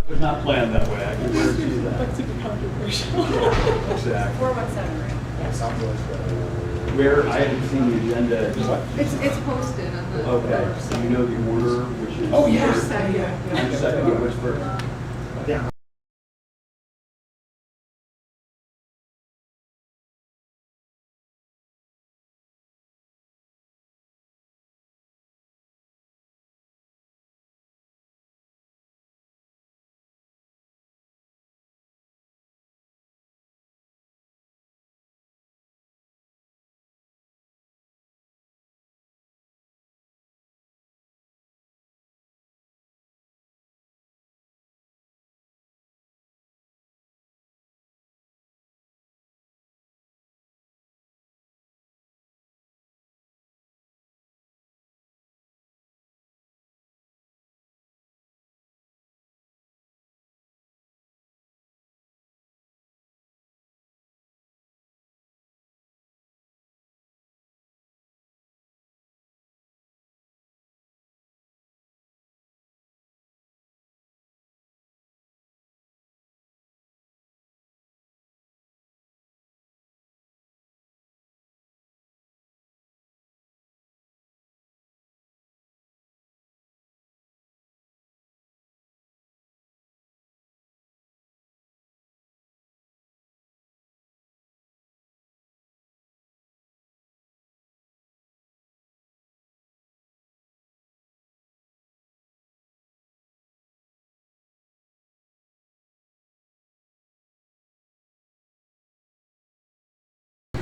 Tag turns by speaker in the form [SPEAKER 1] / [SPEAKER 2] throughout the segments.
[SPEAKER 1] It was not planned that way, I can guarantee you that.
[SPEAKER 2] Like super controversial.
[SPEAKER 1] Exactly.
[SPEAKER 3] 417, right? Yes.
[SPEAKER 1] Where, I haven't seen the agenda.
[SPEAKER 3] It's posted on the
[SPEAKER 1] Okay, so you know the order, which is?
[SPEAKER 2] Oh, yeah.
[SPEAKER 1] first? And second, which first?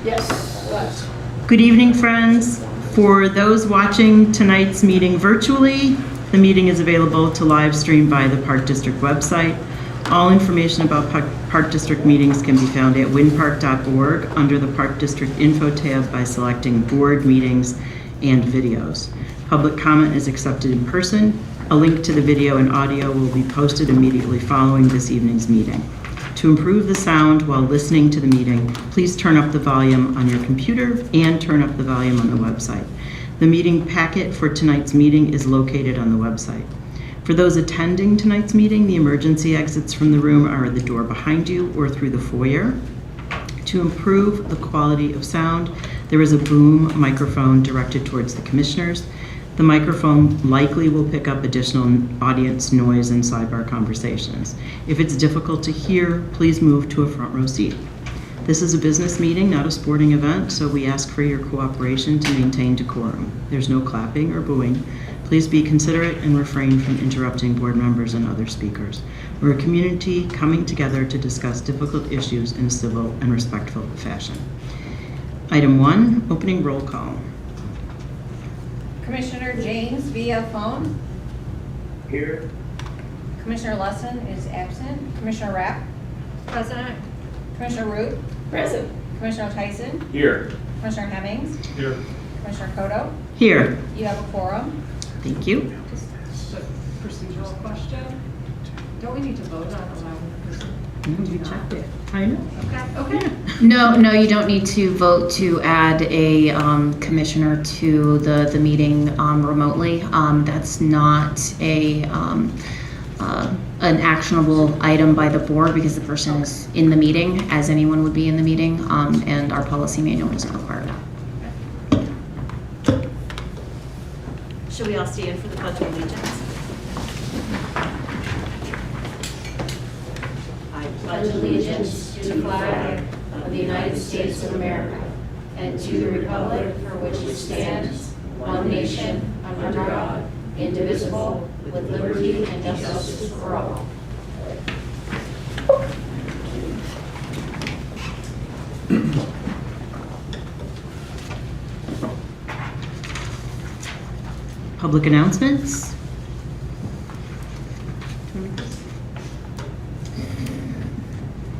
[SPEAKER 2] Yes.
[SPEAKER 4] Good evening, friends. For those watching tonight's meeting virtually, the meeting is available to live stream via the Park District website. All information about Park District meetings can be found at winpark.org under the Park District Info tab by selecting Board Meetings and Videos. Public comment is accepted in person. A link to the video and audio will be posted immediately following this evening's meeting. To improve the sound while listening to the meeting, please turn up the volume on your computer and turn up the volume on the website. The meeting packet for tonight's meeting is located on the website. For those attending tonight's meeting, the emergency exits from the room are at the door behind you or through the foyer. To improve the quality of sound, there is a boom microphone directed towards the commissioners. The microphone likely will pick up additional audience noise and sidebar conversations. If it's difficult to hear, please move to a front row seat. This is a business meeting, not a sporting event, so we ask for your cooperation to maintain decorum. There's no clapping or booing. Please be considerate and refrain from interrupting board members and other speakers. We're a community coming together to discuss difficult issues in a civil and respectful fashion. Item 1, opening roll call.
[SPEAKER 3] Commissioner James via phone.
[SPEAKER 1] Here.
[SPEAKER 3] Commissioner Lesson is absent. Commissioner Rapp. Present. Commissioner Root.
[SPEAKER 2] Present.
[SPEAKER 3] Commissioner Tyson.
[SPEAKER 1] Here.
[SPEAKER 3] Commissioner Hemmings.
[SPEAKER 1] Here.
[SPEAKER 3] Commissioner Kodo.
[SPEAKER 4] Here.
[SPEAKER 3] You have a quorum.
[SPEAKER 4] Thank you.
[SPEAKER 2] Just a procedural question. Don't we need to vote on allowing the person?
[SPEAKER 4] We checked it. I know.
[SPEAKER 2] Okay.
[SPEAKER 5] No, you don't need to vote to add a commissioner to the meeting remotely. That's not an actionable item by the board because the person is in the meeting, as anyone would be in the meeting, and our policy manual doesn't require that.
[SPEAKER 6] Should we all stand for the Pledge of Allegiance? I pledge allegiance to the flag of the United States of America and to the republic for which it stands, one nation, under God, indivisible, with liberty and justice for all.
[SPEAKER 4] Public announcements.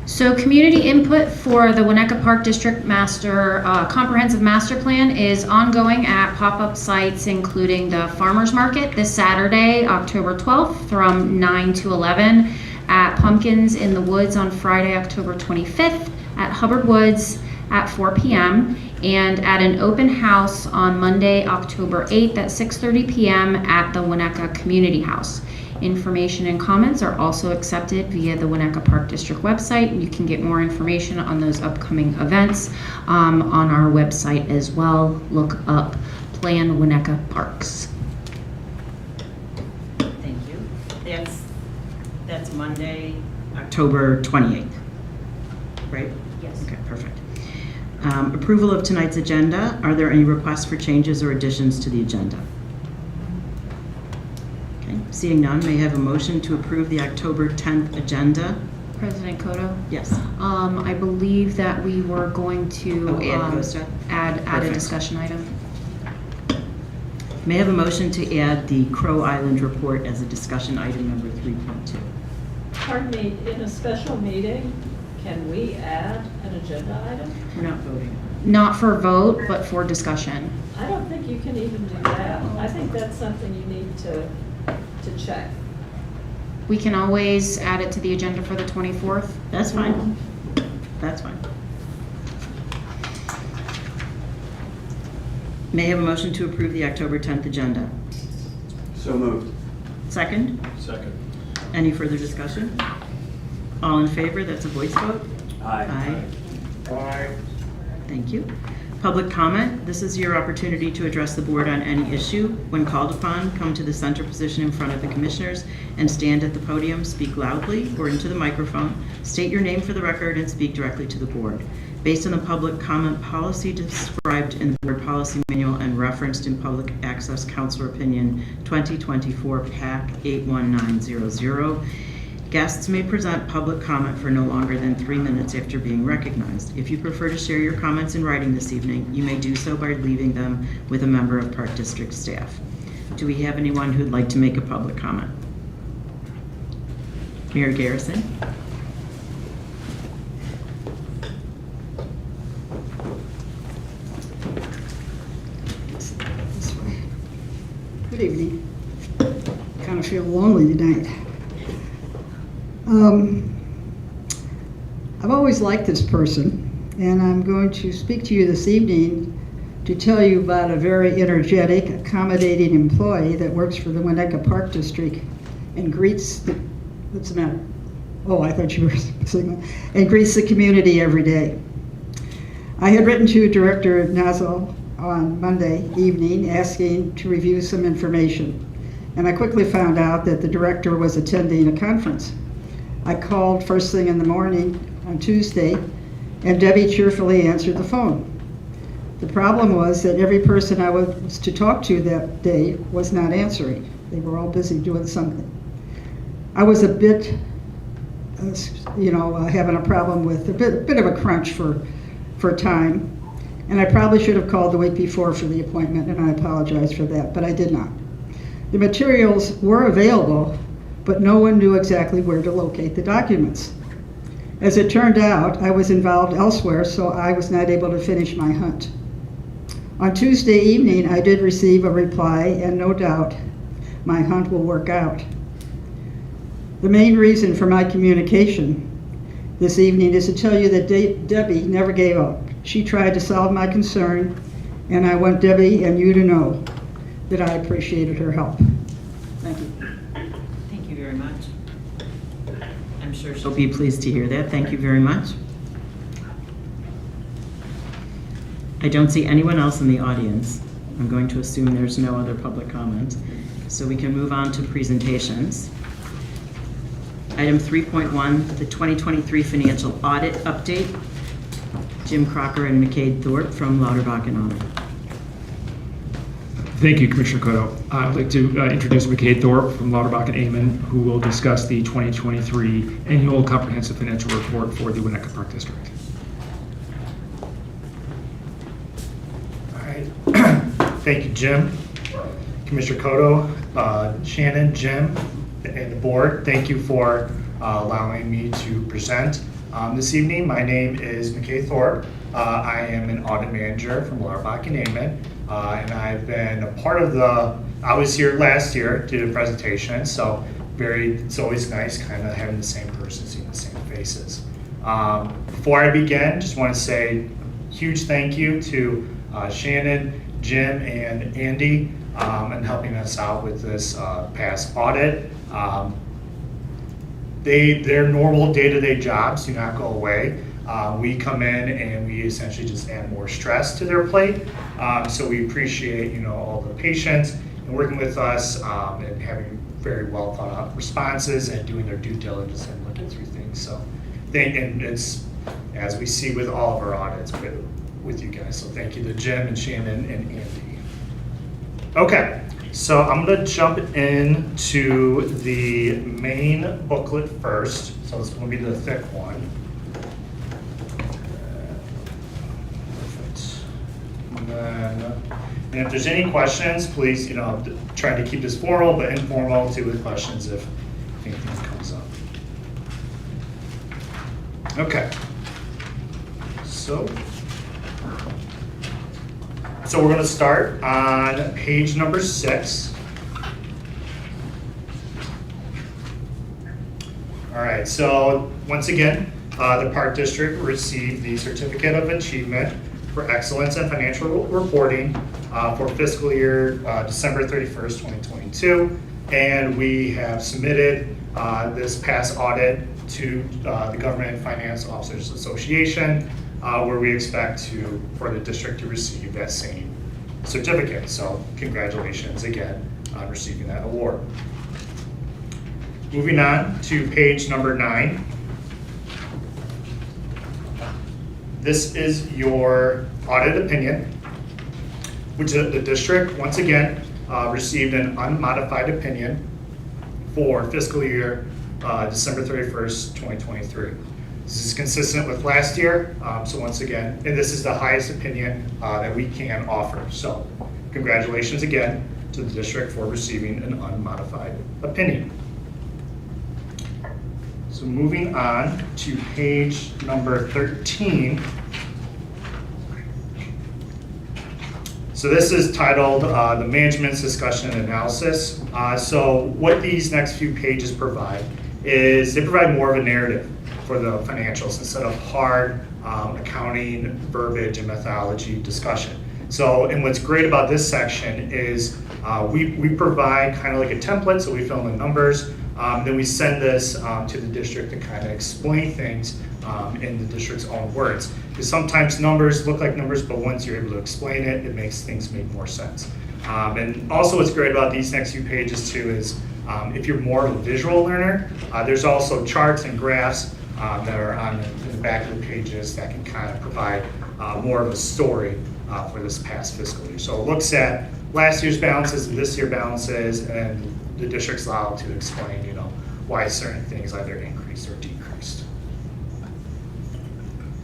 [SPEAKER 5] So community input for the Winnetka Park District Comprehensive Master Plan is ongoing at pop-up sites, including the Farmers Market this Saturday, October 12th from 9 to 11, at Pumpkins in the Woods on Friday, October 25th, at Hubbard Woods, at 4 p.m. and at an open house on Monday, October 8th at 6:30 p.m. at the Winnetka Community House. Information and comments are also accepted via the Winnetka Park District website. You can get more information on those upcoming events on our website as well. Look up Plan Winnetka Parks.
[SPEAKER 4] Thank you. That's Monday, October 28th, right?
[SPEAKER 5] Yes.
[SPEAKER 4] Okay, perfect. Approval of tonight's agenda. Are there any requests for changes or additions to the agenda? Okay, seeing none, may I have a motion to approve the October 10th agenda?
[SPEAKER 5] President Koto?
[SPEAKER 4] Yes.
[SPEAKER 5] I believe that we were going to
[SPEAKER 4] Add COSTA?
[SPEAKER 5] add a
[SPEAKER 4] Perfect.
[SPEAKER 5] discussion item.
[SPEAKER 4] May I have a motion to add the Crow Island report as a discussion item number 3.2?
[SPEAKER 7] Pardon me, in a special meeting, can we add an agenda item?
[SPEAKER 4] We're not voting.
[SPEAKER 5] Not for vote, but for discussion.
[SPEAKER 7] I don't think you can even do that. I think that's something you need to check.
[SPEAKER 5] We can always add it to the agenda for the 24th.
[SPEAKER 4] That's fine. That's fine. May I have a motion to approve the October 10th agenda?
[SPEAKER 1] So moved.
[SPEAKER 4] Second?
[SPEAKER 1] Second.
[SPEAKER 4] Any further discussion? All in favor? That's a voice vote?
[SPEAKER 1] Aye.
[SPEAKER 4] Aye. Thank you. Public comment. This is your opportunity to address the board on any issue. When called upon, come to the center position in front of the commissioners and stand at the podium, speak loudly or into the microphone, state your name for the record, and speak directly to the board. Based on the public comment policy described in the board policy manual and referenced in Public Access Counselor Opinion 2024 PAC 81900, guests may present public comment for no longer than 3 minutes after being recognized. If you prefer to share your comments in writing this evening, you may do so by leaving them with a member of Park District staff. Do we have anyone who'd like to make a public comment? Mayor Garrison?
[SPEAKER 8] Good evening. Kind of feel lonely tonight. I've always liked this person, and I'm going to speak to you this evening to tell you about a very energetic, accommodating employee that works for the Winnetka Park District and greets the, what's the matter? Oh, I thought you were saying, and greets the community every day. I had written to Director Nazel on Monday evening asking to review some information, and I quickly found out that the director was attending a conference. I called first thing in the morning on Tuesday, and Debbie cheerfully answered the phone. The problem was that every person I was to talk to that day was not answering. They were all busy doing something. I was a bit, having a problem with a bit of a crunch for time, and I probably should have called the week before for the appointment, and I apologize for that, but I did not. The materials were available, but no one knew exactly where to locate the documents. As it turned out, I was involved elsewhere, so I was not able to finish my hunt. On Tuesday evening, I did receive a reply, and no doubt my hunt will work out. The main reason for my communication this evening is to tell you that Debbie never gave up. She tried to solve my concern, and I want Debbie and you to know that I appreciated her help. Thank you.
[SPEAKER 4] Thank you very much. I'm sure she'll be pleased to hear that. Thank you very much. I don't see anyone else in the audience. I'm going to assume there's no other public comment. So we can move on to presentations. Item 3.1, the 2023 financial audit update. Jim Crocker and McCade Thorpe from Lauterbach and Honor.
[SPEAKER 9] Thank you, Commissioner Cotto. I'd like to introduce McCade Thorpe from Lauterbach and Amon, who will discuss the 2023 Annual Comprehensive Financial Report for the Winnetka Park District.
[SPEAKER 10] All right. Thank you, Jim. Commissioner Cotto, Shannon, Jim, and the board, thank you for allowing me to present this evening. My name is McCade Thorpe. I am an audit manager from Lauterbach and Amon. And I've been a part of I was here last year, did a presentation, so it's always nice kind of having the same person, seeing the same faces. Before I begin, just want to say huge thank you to Shannon, Jim, and Andy in helping us out with this past audit. Their normal day-to-day jobs do not go away. We come in and we essentially just add more stress to their plate. So we appreciate, all the patience and working with us and having very well thought out responses and doing their due diligence and looking through things. So, and it's as we see with all of our audits with you guys. So thank you to Jim and Shannon and Andy. Okay. So I'm going to jump into the main booklet first. So it's going to be the thick one. Perfect. And if there's any questions, please, try to keep this formal but informal too with questions if anything comes up. Okay. So we're going to start on page number 6. All right, so once again, the Park District received the Certificate of Achievement for Excellence in Financial Reporting for fiscal year December 31st, 2022. And we have submitted this past audit to the Government and Finance Officers Association, where we expect for the district to receive that same certificate. So congratulations again on receiving that award. Moving on to page number 9. This is your audit opinion, which the district once again received an unmodified opinion for fiscal year December 31st, 2023. This is consistent with last year, so once again, and this is the highest opinion that we can offer. So congratulations again to the district for receiving an unmodified opinion. So moving on to page number 13. So this is titled the Management's Discussion and Analysis. So what these next few pages provide is they provide more of a narrative for the financials instead of hard accounting verbiage and methodology discussion. So, and what's great about this section is we provide kind of like a template, so we fill in the numbers, then we send this to the district to kind of explain things in the district's own words. Because sometimes numbers look like numbers, but once you're able to explain it, it makes things make more sense. And also what's great about these next few pages too is if you're more of a visual learner, there's also charts and graphs that are on the back of the pages that can kind of provide more of a story for this past fiscal year. So it looks at last year's balances and this year's balances, and the district's allowed to explain, why certain things either increased or decreased.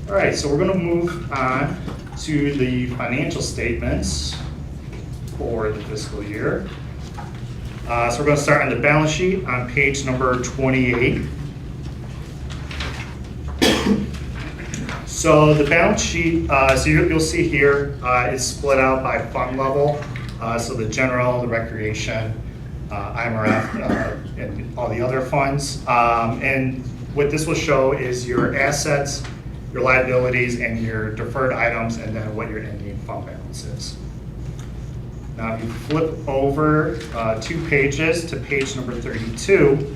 [SPEAKER 10] All right, so we're going to move on to the financial statements for the fiscal year. So we're going to start on the balance sheet on page number 28. So the balance sheet, so you'll see here, is split out by fund level. So the general, the recreation, IMRF, and all the other funds. And what this will show is your assets, your liabilities, and your deferred items, and then what your ending fund balance is. Now, if you flip over 2 pages to page number 32,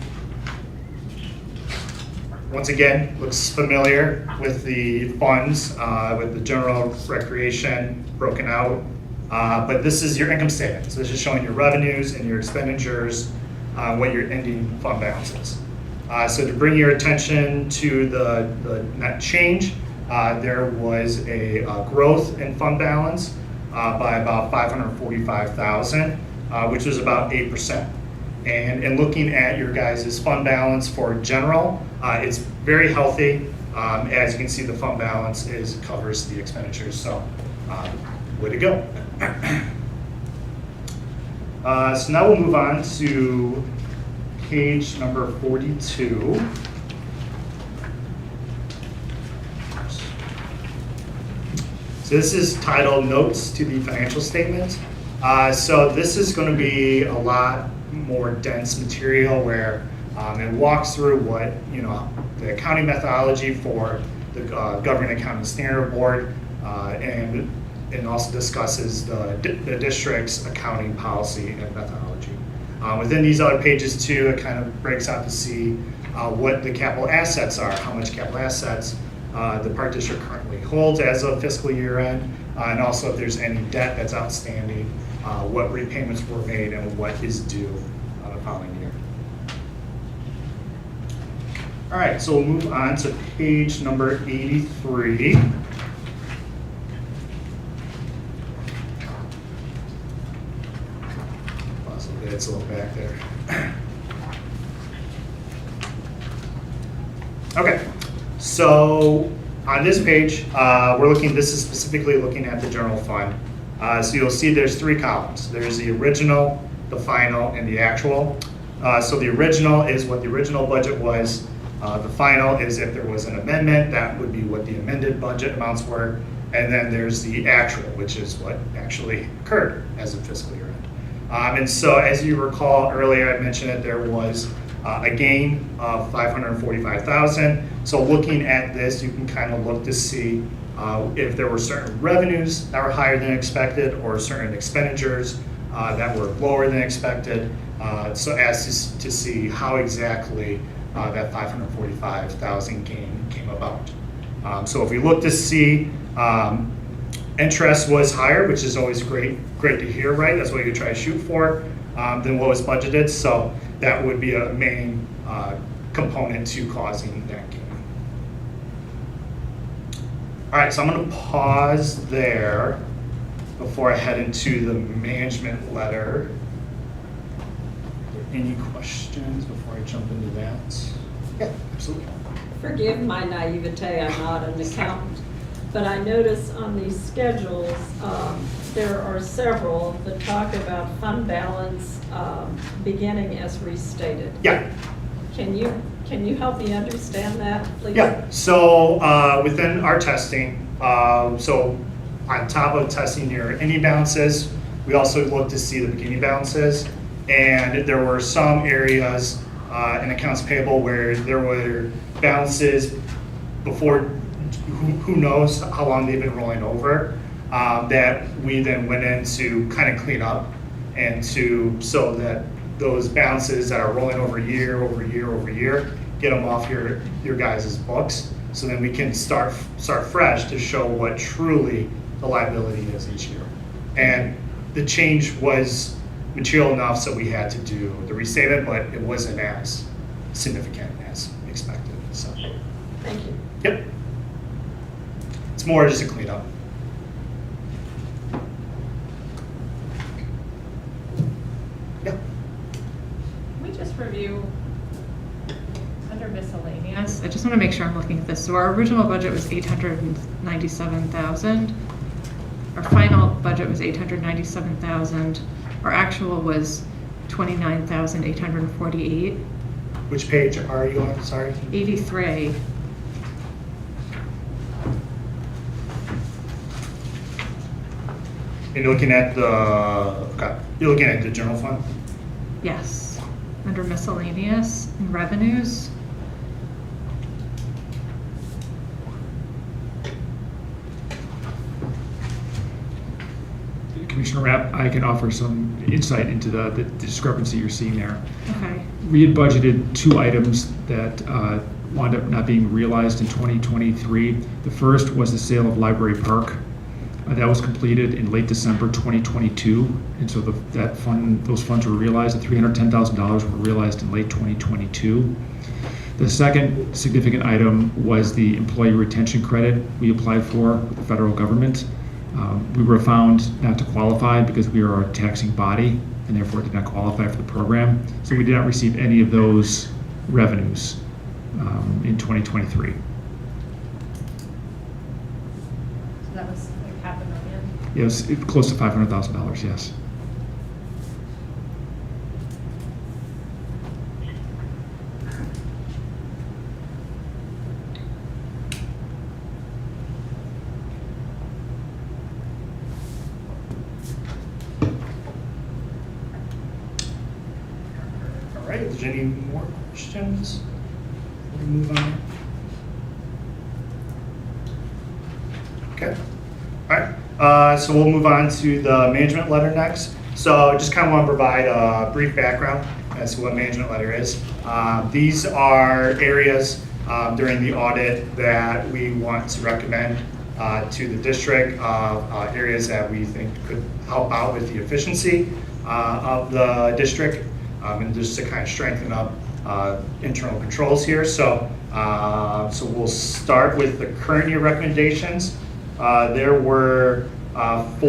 [SPEAKER 10] once again, looks familiar with the funds, with the general recreation broken out. But this is your income statement. So this is showing your revenues and your expenditures, what your ending fund balance is. So to bring your attention to the net change, there was a growth in fund balance by about $545,000, which was about 8%. And in looking at your guys' fund balance for general, it's very healthy. As you can see, the fund balance covers the expenditures, so way to go. So now we'll move on to page number 42. So this is titled Notes to the Financial Statement. So this is going to be a lot more dense material where it walks through what, the accounting methodology for the Government Accounting Standard Board and also discusses the district's accounting policy and methodology. Within these other pages too, it kind of breaks out to see what the capital assets are, how much capital assets the park district currently holds as of fiscal year end, and also if there's any debt that's outstanding, what repayments were made and what is due the following year. All right, so we'll move on to page number 83. It's a little back there. Okay, so on this page, this is specifically looking at the general fund. So you'll see there's 3 columns. There's the original, the final, and the actual. So the original is what the original budget was. The final is if there was an amendment, that would be what the amended budget amounts were. And then there's the actual, which is what actually occurred as of fiscal year end. And so as you recall earlier, I mentioned that there was a gain of $545,000. So looking at this, you can kind of look to see if there were certain revenues that were higher than expected or certain expenditures that were lower than expected. So as to see how exactly that $545,000 gain came about. So if we look to see interest was higher, which is always great to hear, right? That's what you try to shoot for, than what was budgeted. So that would be a main component to causing that gain. All right, so I'm going to pause there before I head into the management letter. Any questions before I jump into that? Yeah, absolutely.
[SPEAKER 7] Forgive my naivete, I'm not an accountant, but I notice on these schedules, there are several that talk about fund balance beginning as restated.
[SPEAKER 10] Yeah.
[SPEAKER 7] Can you help me understand that, please?
[SPEAKER 10] Yeah, so within our testing, so on top of testing your ending balances, we also look to see the beginning balances. And there were some areas in accounts payable where there were balances before, who knows how long they've been rolling over, that we then went in to kind of clean up and so that those balances that are rolling over year over year over year, get them off your guys' books, so then we can start fresh to show what truly the liability is each year. And the change was material enough so we had to do the restatement, but it wasn't as significant as expected. So,
[SPEAKER 7] Thank you.
[SPEAKER 10] yep, it's more just a cleanup. Yeah.
[SPEAKER 3] Can we just review under miscellaneous? I just want to make sure I'm looking at this. So our original budget was $897,000. Our final budget was $897,000. Our actual was $29,848.
[SPEAKER 10] Which page are you on? Sorry.
[SPEAKER 3] 83.
[SPEAKER 10] And you're looking at you're looking at the general fund.
[SPEAKER 3] Yes. Under miscellaneous and revenues.
[SPEAKER 9] Commissioner Rapp, I can offer some insight into the discrepancy you're seeing there.
[SPEAKER 3] Okay.
[SPEAKER 9] We had budgeted 2 items that wound up not being realized in 2023. The first was the sale of Library Park. That was completed in late December 2022, and so those funds were realized. The $310,000 were realized in late 2022. The second significant item was the employee retention credit we applied for with the federal government. We were found not to qualify because we are a taxing body and therefore did not qualify for the program. So we did not receive any of those revenues in 2023.
[SPEAKER 3] So that was like $500,000.
[SPEAKER 9] It was close to $500,000, yes.
[SPEAKER 10] All right, if there's any more questions, we'll move on. Okay. So we'll move on to the management letter next. So I just kind of want to provide a brief background as to what management letter is. These are areas during the audit that we want to recommend to the district, areas that we think could help out with the efficiency of the district, and just to kind of strengthen up internal controls here. So we'll start with the current year recommendations. There were 5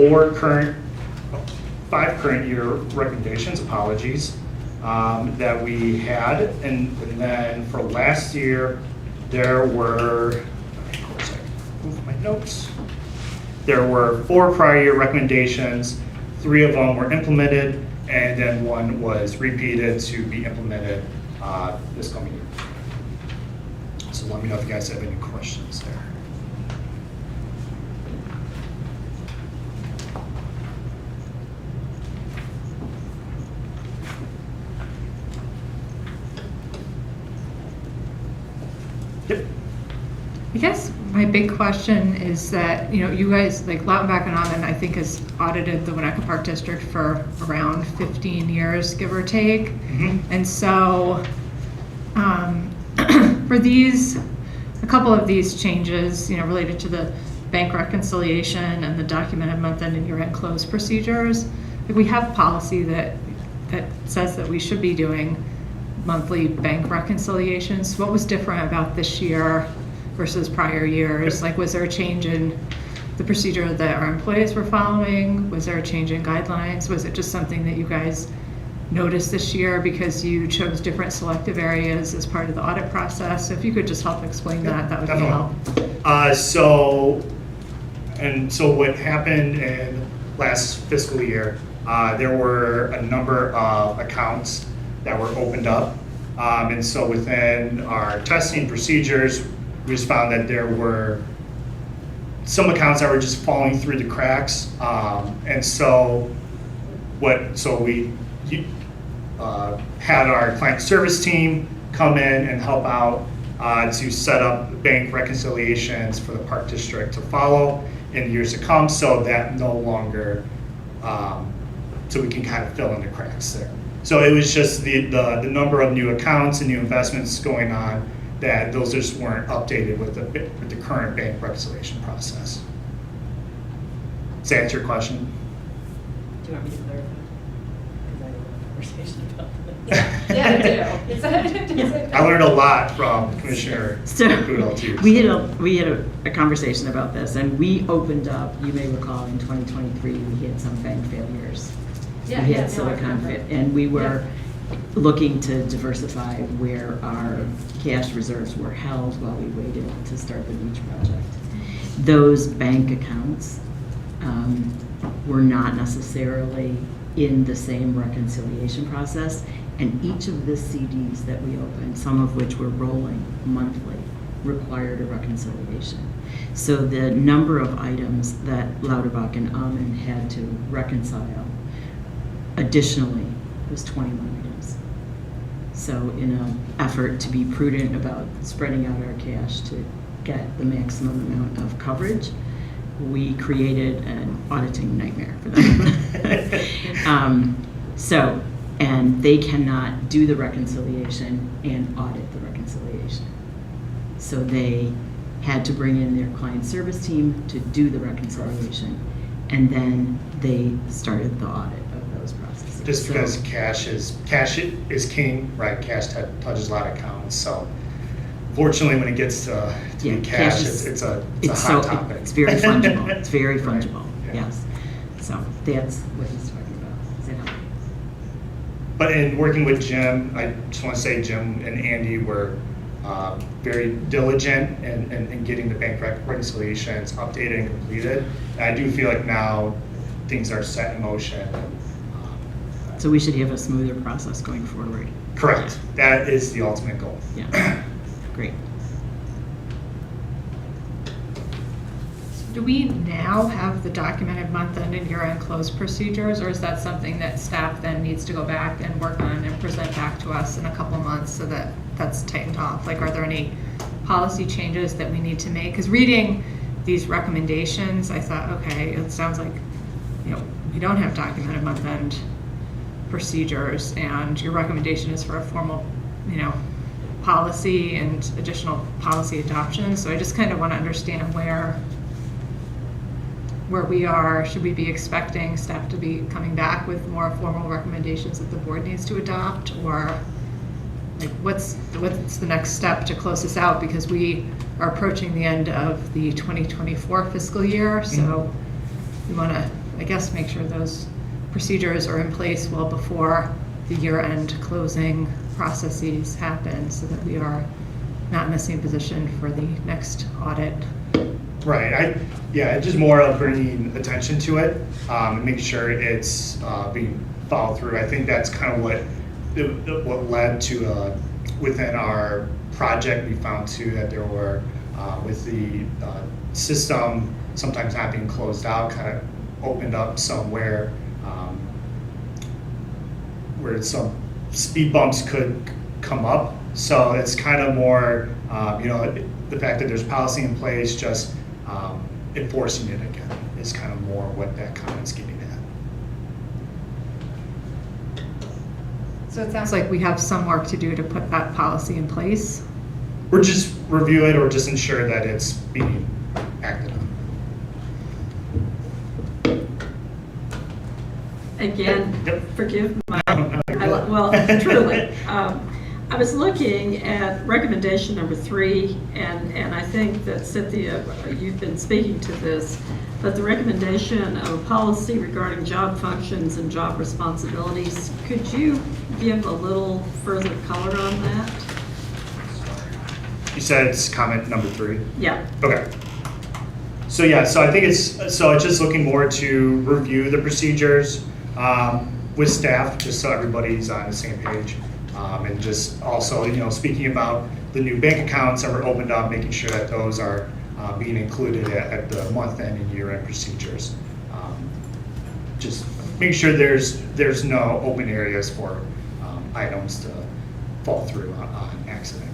[SPEAKER 10] current year recommendations, apologies, that we had. And then for last year, there were, of course I moved my notes. There were 4 prior year recommendations, 3 of them were implemented, and then 1 was repeated to be implemented this coming year. So let me know if you guys have any questions there. Yep.
[SPEAKER 3] I guess my big question is that, you guys, like Lautenbach and Amen, I think has audited the Winnetka Park District for around 15 years, give or take.
[SPEAKER 10] Mm-hmm.
[SPEAKER 3] And so for a couple of these changes, related to the bank reconciliation and the documented month-end and year-end close procedures, we have policy that says that we should be doing monthly bank reconciliations. What was different about this year versus prior years? Like, was there a change in the procedure that our employees were following? Was there a change in guidelines? Was it just something that you guys noticed this year because you chose different selective areas as part of the audit process? So if you could just help explain that would be helpful.
[SPEAKER 10] So what happened in last fiscal year, there were a number of accounts that were opened up. And so within our testing procedures, we just found that there were some accounts that were just falling through the cracks. And so we had our client service team come in and help out to set up bank reconciliations for the Park District to follow in the years to come, so that no longer, so we can kind of fill in the cracks there. So it was just the number of new accounts and new investments going on, that those just weren't updated with the current bank reconciliation process. Does that answer your question?
[SPEAKER 11] Do you want me to clarify? Because I had a conversation about that.
[SPEAKER 2] Yeah, I do.
[SPEAKER 10] I learned a lot from Commissioner Goodall too.
[SPEAKER 4] We had a conversation about this, and we opened up, you may recall, in 2023, we had some bank failures.
[SPEAKER 2] Yeah,
[SPEAKER 4] We
[SPEAKER 2] yeah,
[SPEAKER 4] had
[SPEAKER 2] no, I
[SPEAKER 4] Silicon
[SPEAKER 2] remember.
[SPEAKER 4] Fit, and we were looking to diversify where our cash reserves were held while we waited to start the beach project. Those bank accounts were not necessarily in the same reconciliation process, and each of the CDs that we opened, some of which were rolling monthly, required a reconciliation. So the number of items that Lauterbach and Amen had to reconcile additionally was 21 items. So in an effort to be prudent about spreading out our cash to get the maximum amount of coverage, we created an auditing nightmare for them. And they cannot do the reconciliation and audit the reconciliation. So they had to bring in their client service team to do the reconciliation, and then they started the audit of those processes.
[SPEAKER 10] Just
[SPEAKER 4] So-
[SPEAKER 10] because cash is king, right? Cash touches a lot of accounts. So fortunately, when it gets to
[SPEAKER 4] Yeah,
[SPEAKER 10] cash,
[SPEAKER 4] is-
[SPEAKER 10] it's a hot topic.
[SPEAKER 4] It's very fungible. It's very
[SPEAKER 10] Right,
[SPEAKER 4] fungible,
[SPEAKER 10] yeah.
[SPEAKER 4] yes. So that's what he's talking about. Does that help?
[SPEAKER 10] But in working with Jim, I just want to say Jim and Andy were very diligent in getting the bank reconciliations updated and completed. And I do feel like now things are set in motion.
[SPEAKER 4] So we should have a smoother process going forward.
[SPEAKER 10] Correct. That is the ultimate goal.
[SPEAKER 4] Yeah, great.
[SPEAKER 3] Do we now have the documented month-end and year-end close procedures, or is that something that staff then needs to go back and work on and present back to us in a couple months so that that's tightened off? Like, are there any policy changes that we need to make? Because reading these recommendations, I thought, okay, it sounds like, you know, we don't have documented month-end procedures, and your recommendation is for a formal, you know, policy and additional policy adoption. So I just kind of want to understand where we are. Should we be expecting staff to be coming back with more formal recommendations that the board needs to adopt, or like what's the next step to close this out, because we are approaching the end of the 2024 fiscal year, so we want to, I guess, make sure those procedures are in place well before the year-end closing processes happen, so that we are not in the same position for the next audit.
[SPEAKER 10] Right, just more of bringing attention to it, and making sure it's being followed through. I think that's kind of what led to, within our project, we found too that there were, with the system sometimes not being closed out, kind of opened up somewhere where some speed bumps could come up. So it's kind of more, the fact that there's policy in place, just enforcing it again is kind of more what that comment's getting at.
[SPEAKER 3] So it sounds like we have some work to do to put that policy in place.
[SPEAKER 10] Or just review it, or just ensure that it's being acted on.
[SPEAKER 7] Again,
[SPEAKER 10] Yep.
[SPEAKER 7] forgive my,
[SPEAKER 10] No, you're good.
[SPEAKER 7] well, truly. I was looking at recommendation number 3, and I think that Cynthia, you've been speaking to this, but the recommendation of a policy regarding job functions and job responsibilities, could you give a little further color on that?
[SPEAKER 10] You said it's comment number 3?
[SPEAKER 7] Yeah.
[SPEAKER 10] Okay. So yeah, so I think it's just looking more to review the procedures with staff, just so everybody's on the same page. And just also, speaking about the new bank accounts that were opened up, making sure that those are being included at the month-end and year-end procedures. Just make sure there's no open areas for items to fall through on accident.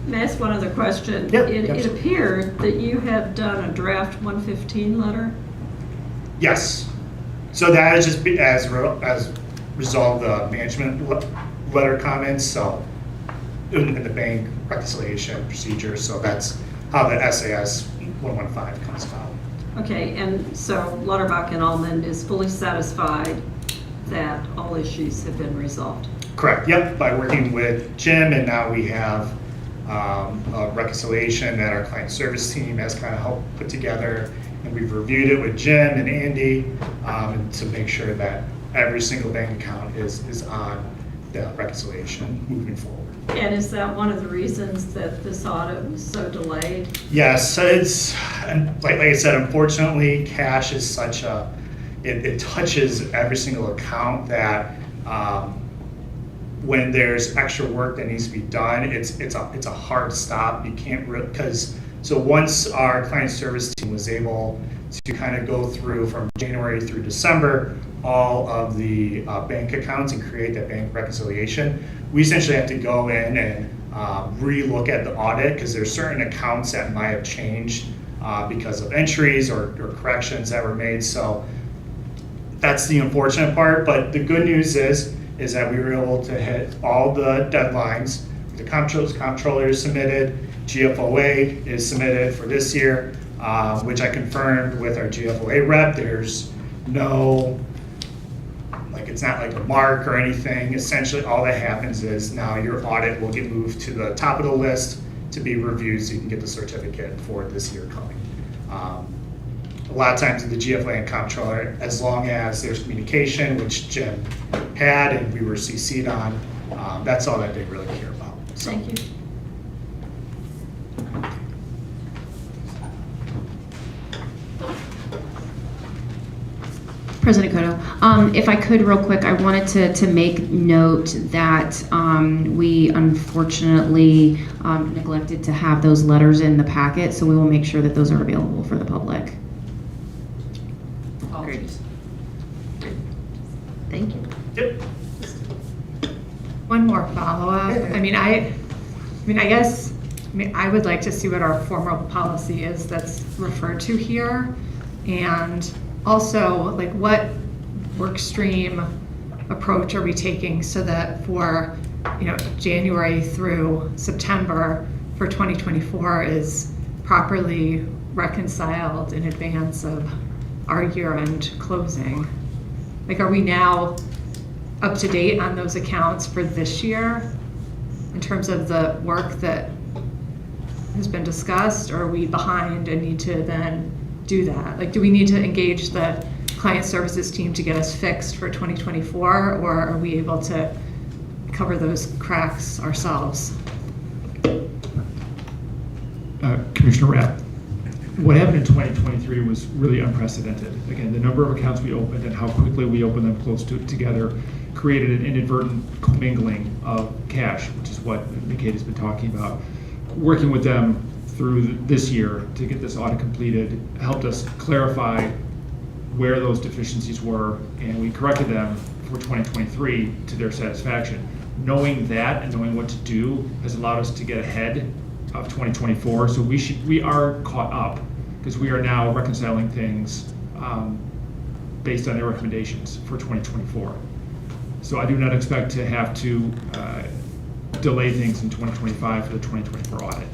[SPEAKER 7] May I ask one other question?
[SPEAKER 10] Yep,
[SPEAKER 7] It
[SPEAKER 10] absolutely.
[SPEAKER 7] appeared that you have done a draft 115 letter.
[SPEAKER 10] Yes. So that is just as resolved the management letter comments, so in the bank reconciliation procedure, so that's how the SAS 115 comes about.
[SPEAKER 7] Okay, and so Lauterbach and Allman is fully satisfied that all issues have been resolved?
[SPEAKER 10] Correct, yep, by working with Jim, and now we have a reconciliation that our client service team has kind of helped put together, and we've reviewed it with Jim and Andy to make sure that every single bank account is on the reconciliation moving forward.
[SPEAKER 7] And is that one of the reasons that this audit was so delayed?
[SPEAKER 10] Yes, so it's, and like I said, unfortunately, cash is such a, it touches every single account that when there's extra work that needs to be done, it's a hard stop. You can't really, because, so once our client service team was able to kind of go through from January through December, all of the bank accounts and create that bank reconciliation, we essentially have to go in and re-look at the audit, because there's certain accounts that might have changed because of entries or corrections that were made. So that's the unfortunate part, but the good news is that we were able to hit all the deadlines. The comptroller is submitted, GFOA is submitted for this year, which I confirmed with our GFOA rep. There's no, it's not like a mark or anything. Essentially, all that happens is now your audit will get moved to the top of the list to be reviewed, so you can get the certificate for this year coming. A lot of times in the GFOA and comptroller, as long as there's communication, which Jim had and we were CC'd on, that's all that they really care about. So.
[SPEAKER 7] Thank you.
[SPEAKER 5] President Cotto, if I could real quick, I wanted to make note that we unfortunately neglected to have those letters in the packet, so we will make sure that those are available for the public.
[SPEAKER 11] Great.
[SPEAKER 4] Thank you.
[SPEAKER 10] Yep.
[SPEAKER 3] One more follow-up. I mean, I guess mean, I would like to see what our formal policy is that's referred to here. And also, like, what work stream approach are we taking so that for, January through September for 2024 is properly reconciled in advance of our year-end closing? Like, are we now up to date on those accounts for this year in terms of the work that has been discussed, or are we behind and need to then do that? Like, do we need to engage the client services team to get us fixed for 2024, or are we able to cover those cracks ourselves?
[SPEAKER 9] Commissioner Rapp, what happened in 2023 was really unprecedented. Again, the number of accounts we opened and how quickly we opened them close together created an inadvertent commingling of cash, which is what McKay has been talking about. Working with them through this year to get this audit completed helped us clarify where those deficiencies were, and we corrected them for 2023 to their satisfaction. Knowing that and knowing what to do has allowed us to get ahead of 2024, so we are caught up because we are now reconciling things based on their recommendations for 2024. So I do not expect to have to delay things in 2025 for the 2024 audit.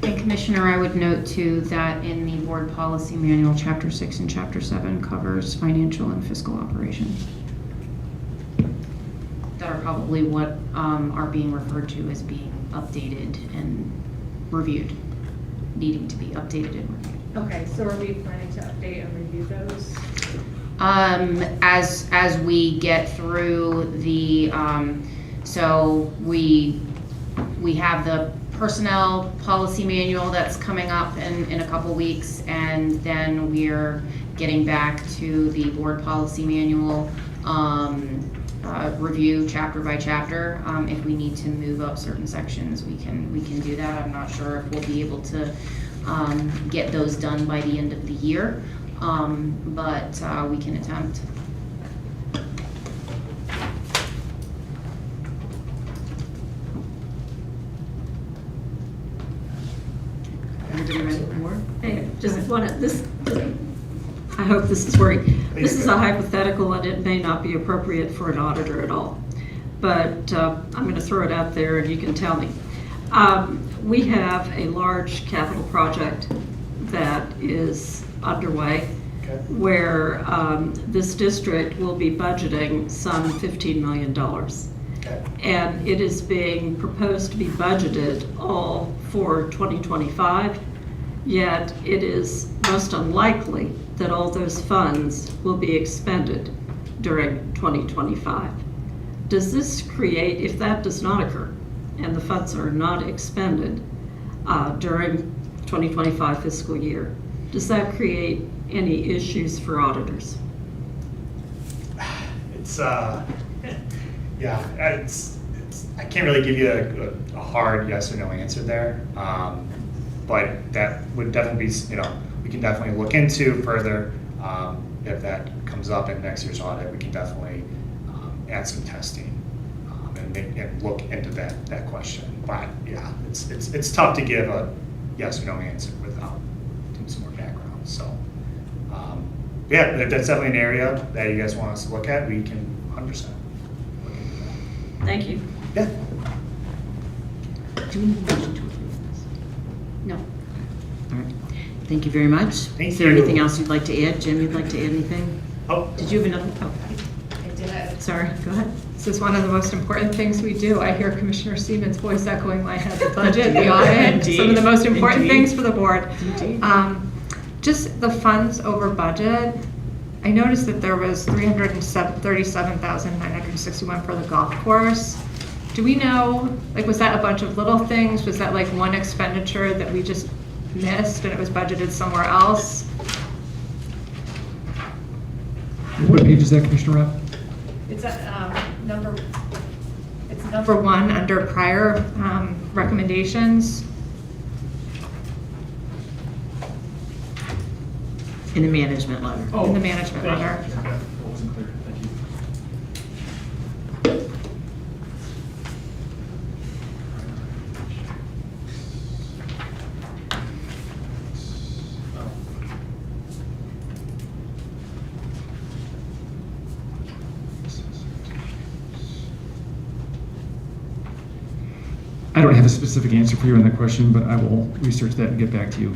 [SPEAKER 5] And Commissioner, I would note too that in the board policy manual, Chapter 6 and Chapter 7 covers financial and fiscal operations. That are probably what are being referred to as being updated and reviewed, needing to be updated and reviewed.
[SPEAKER 2] Okay, so are we planning to update and review those?
[SPEAKER 5] As we get through the, so we have the personnel policy manual that's coming up in a couple weeks, and then we're getting back to the board policy manual review chapter by chapter. If we need to move up certain sections, we can do that. I'm not sure if we'll be able to get those done by the end of the year, but we can attempt.
[SPEAKER 4] Anybody ready for more?
[SPEAKER 11] Hey, just wanted this, I hope this is working. This is a hypothetical and it may not be appropriate for an auditor at all. But I'm going to throw it out there and you can tell me. We have a large capital project that is underway where this district will be budgeting some $15 million. And it is being proposed to be budgeted all for 2025, yet it is most unlikely that all those funds will be expended during 2025. Does this create, if that does not occur, and the funds are not expended during 2025 fiscal year, does that create any issues for auditors?
[SPEAKER 10] It's yeah, I can't really give you a hard yes or no answer there, but that would definitely be, we can definitely look into further. If that comes up in next year's audit, we can definitely add some testing and look into that question. But yeah, it's tough to give a yes or no answer without doing some more background. So yeah, if that's definitely an area that you guys want us to look at, we can 100%.
[SPEAKER 11] Thank you.
[SPEAKER 10] Yeah.
[SPEAKER 4] Do we need a motion to approve this?
[SPEAKER 5] No.
[SPEAKER 4] All right. Thank you very much.
[SPEAKER 10] Thank
[SPEAKER 4] Is there
[SPEAKER 10] you.
[SPEAKER 4] anything else you'd like to add? Jim, you'd like to add anything?
[SPEAKER 10] Oh,
[SPEAKER 4] Did you have another? Oh,
[SPEAKER 2] I did.
[SPEAKER 4] sorry. Go ahead.
[SPEAKER 3] This is one of the most important things we do. I hear Commissioner Siemens' voice echoing my head, the budget, the audit, some of the most important
[SPEAKER 4] Indeed.
[SPEAKER 3] things for the board.
[SPEAKER 4] Indeed.
[SPEAKER 3] Just the funds over budget, I noticed that there was $337,961 for the golf course. Do we know, like, was that a bunch of little things? Was that like one expenditure that we just missed and it was budgeted somewhere else?
[SPEAKER 9] What page is that, Commissioner Rapp?
[SPEAKER 2] It's number
[SPEAKER 3] Number 1 under prior recommendations.
[SPEAKER 4] In the management letter.
[SPEAKER 3] In the management
[SPEAKER 9] thank you.
[SPEAKER 3] letter.
[SPEAKER 9] Yeah, that wasn't clear. Thank you. I don't have a specific answer for you on that question, but I will research that and get back to you.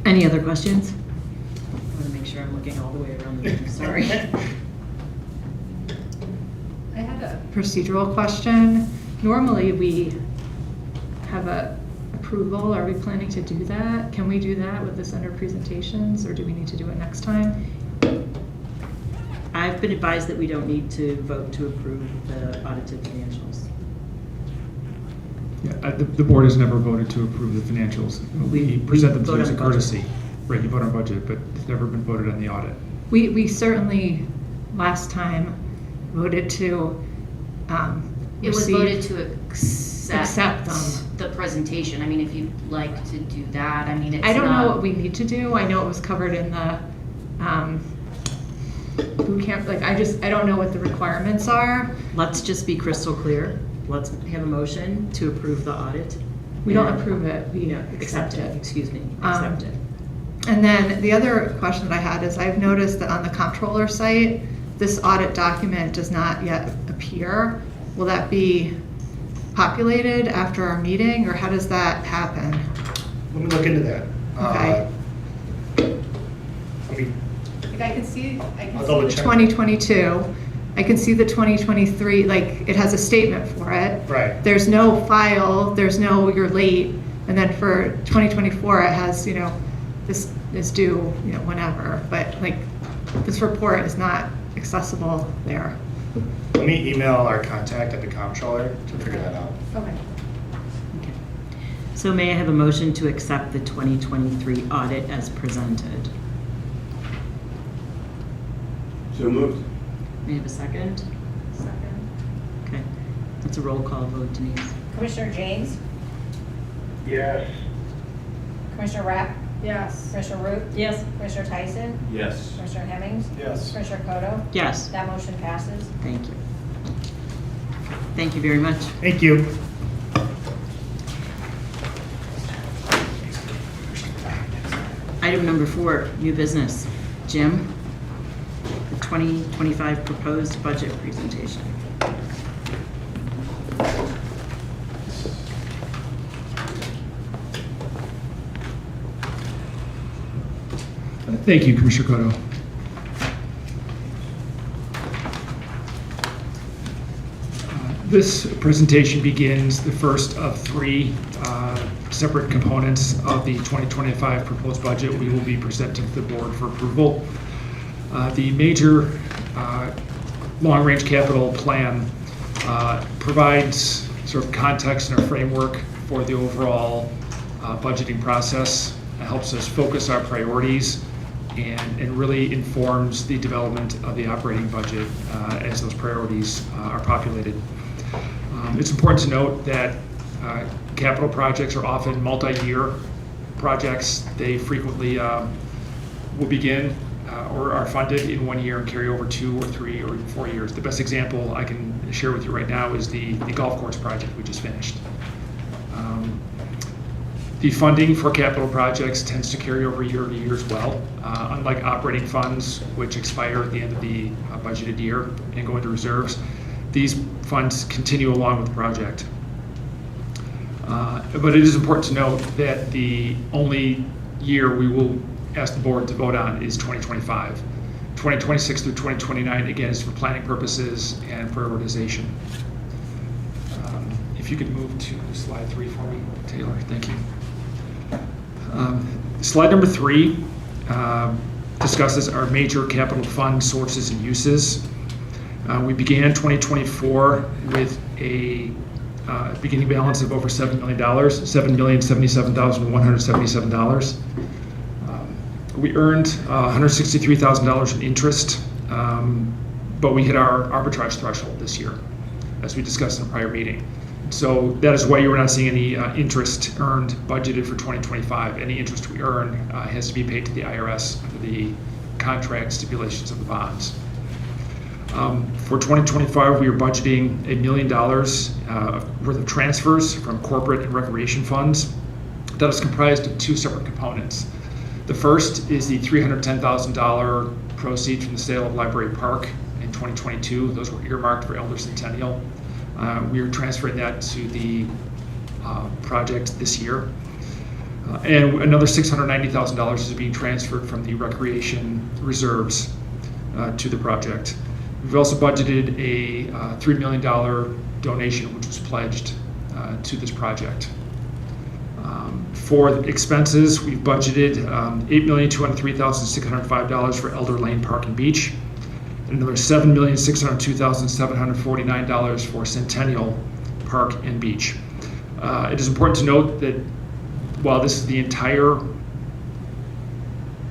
[SPEAKER 4] Any other questions? I want to make sure I'm looking all the way around the room, sorry.
[SPEAKER 3] I had a procedural question. Normally, we have a approval. Are we planning to do that? Can we do that with this under presentations, or do we need to do it next time?
[SPEAKER 4] I've been advised that we don't need to vote to approve the audited financials.
[SPEAKER 9] Yeah, the board has never voted to approve the financials. We present them to
[SPEAKER 4] vote
[SPEAKER 9] you as a
[SPEAKER 4] on budget.
[SPEAKER 9] courtesy. Right, you vote on budget, but it's never been voted on the audit.
[SPEAKER 3] We certainly, last time, voted to
[SPEAKER 5] It was
[SPEAKER 3] receive-
[SPEAKER 5] voted to accept
[SPEAKER 3] them.
[SPEAKER 5] the presentation. I mean, if you'd like to do that, I mean, it's
[SPEAKER 3] I don't know
[SPEAKER 5] not-
[SPEAKER 3] what we need to do. I know it was covered in the boot camp. Like, I don't know what the requirements are.
[SPEAKER 4] Let's just be crystal clear. Let's have a motion to approve the audit.
[SPEAKER 3] We don't
[SPEAKER 4] And-
[SPEAKER 3] approve it, we
[SPEAKER 4] No,
[SPEAKER 3] accept it.
[SPEAKER 4] Excuse me, accept it.
[SPEAKER 3] And then the other question that I had is I've noticed that on the comptroller site, this audit document does not yet appear. Will that be populated after our meeting, or how does that happen?
[SPEAKER 10] Let me look into that.
[SPEAKER 3] Okay.
[SPEAKER 10] Let me,
[SPEAKER 2] Like, I can see
[SPEAKER 10] I'll double
[SPEAKER 3] The
[SPEAKER 10] check.
[SPEAKER 3] 2022, I can see the 2023, like, it has a statement for it.
[SPEAKER 10] Right.
[SPEAKER 3] There's no file, there's no you're late, and then for 2024, it has, this is due, whenever, but like, this report is not accessible there.
[SPEAKER 10] Let me email our contact at the comptroller to figure that out.
[SPEAKER 2] Okay.
[SPEAKER 4] Okay. So may I have a motion to accept the 2023 audit as presented?
[SPEAKER 1] So moved.
[SPEAKER 4] May I have a second?
[SPEAKER 2] Second.
[SPEAKER 4] Okay. That's a roll call vote, Denise.
[SPEAKER 6] Commissioner James,
[SPEAKER 10] Yes.
[SPEAKER 6] Commissioner Rapp,
[SPEAKER 2] Yes.
[SPEAKER 6] Commissioner Root,
[SPEAKER 11] Yes.
[SPEAKER 6] Commissioner Tyson,
[SPEAKER 1] Yes.
[SPEAKER 6] Commissioner Hemmings,
[SPEAKER 10] Yes.
[SPEAKER 6] Commissioner Koto.
[SPEAKER 4] Yes,
[SPEAKER 6] That motion passes.
[SPEAKER 4] thank you. Thank you very much.
[SPEAKER 10] Thank you.
[SPEAKER 4] Item number 4, new business. Jim, the 2025 proposed budget presentation.
[SPEAKER 9] Thank you, Commissioner Cotto. This presentation begins the first of 3 separate components of the 2025 proposed budget we will be presenting to the board for approval. The major long-range capital plan provides sort of context and a framework for the overall budgeting process. It helps us focus our priorities and really informs the development of the operating budget as those priorities are populated. It's important to note that capital projects are often multi-year projects. They frequently will begin or are funded in 1 year and carry over 2 or 3 or even 4 years. The best example I can share with you right now is the golf course project we just finished. The funding for capital projects tends to carry over year to year as well. Unlike operating funds, which expire at the end of the budgeted year and go into reserves, these funds continue along with the project. But it is important to note that the only year we will ask the board to vote on is 2025. 2026 through 2029, again, is for planning purposes and prioritization. If you could move to slide 3 for me, Taylor, thank you. Slide number 3 discusses our major capital fund sources and uses. We began 2024 with a beginning balance of over $7 million, $7,077,177. We earned $163,000 in interest, but we hit our arbitrage threshold this year, as we discussed in a prior meeting. So that is why you are not seeing any interest earned budgeted for 2025. Any interest we earn has to be paid to the IRS for the contract stipulations of the bonds. For 2025, we are budgeting $1 million worth of transfers from corporate and recreation funds. That is comprised of 2 separate components. The first is the $310,000 proceeds from the sale of Library Park in 2022. Those were earmarked for Elder Centennial. We are transferring that to the project this year. And another $690,000 is being transferred from the recreation reserves to the project. We've also budgeted a $3 million donation, which was pledged to this project. For expenses, we've budgeted $8,203,605 for Elder Lane Park and Beach, and another $7,602,749 for Centennial Park and Beach. It is important to note that while this is the entire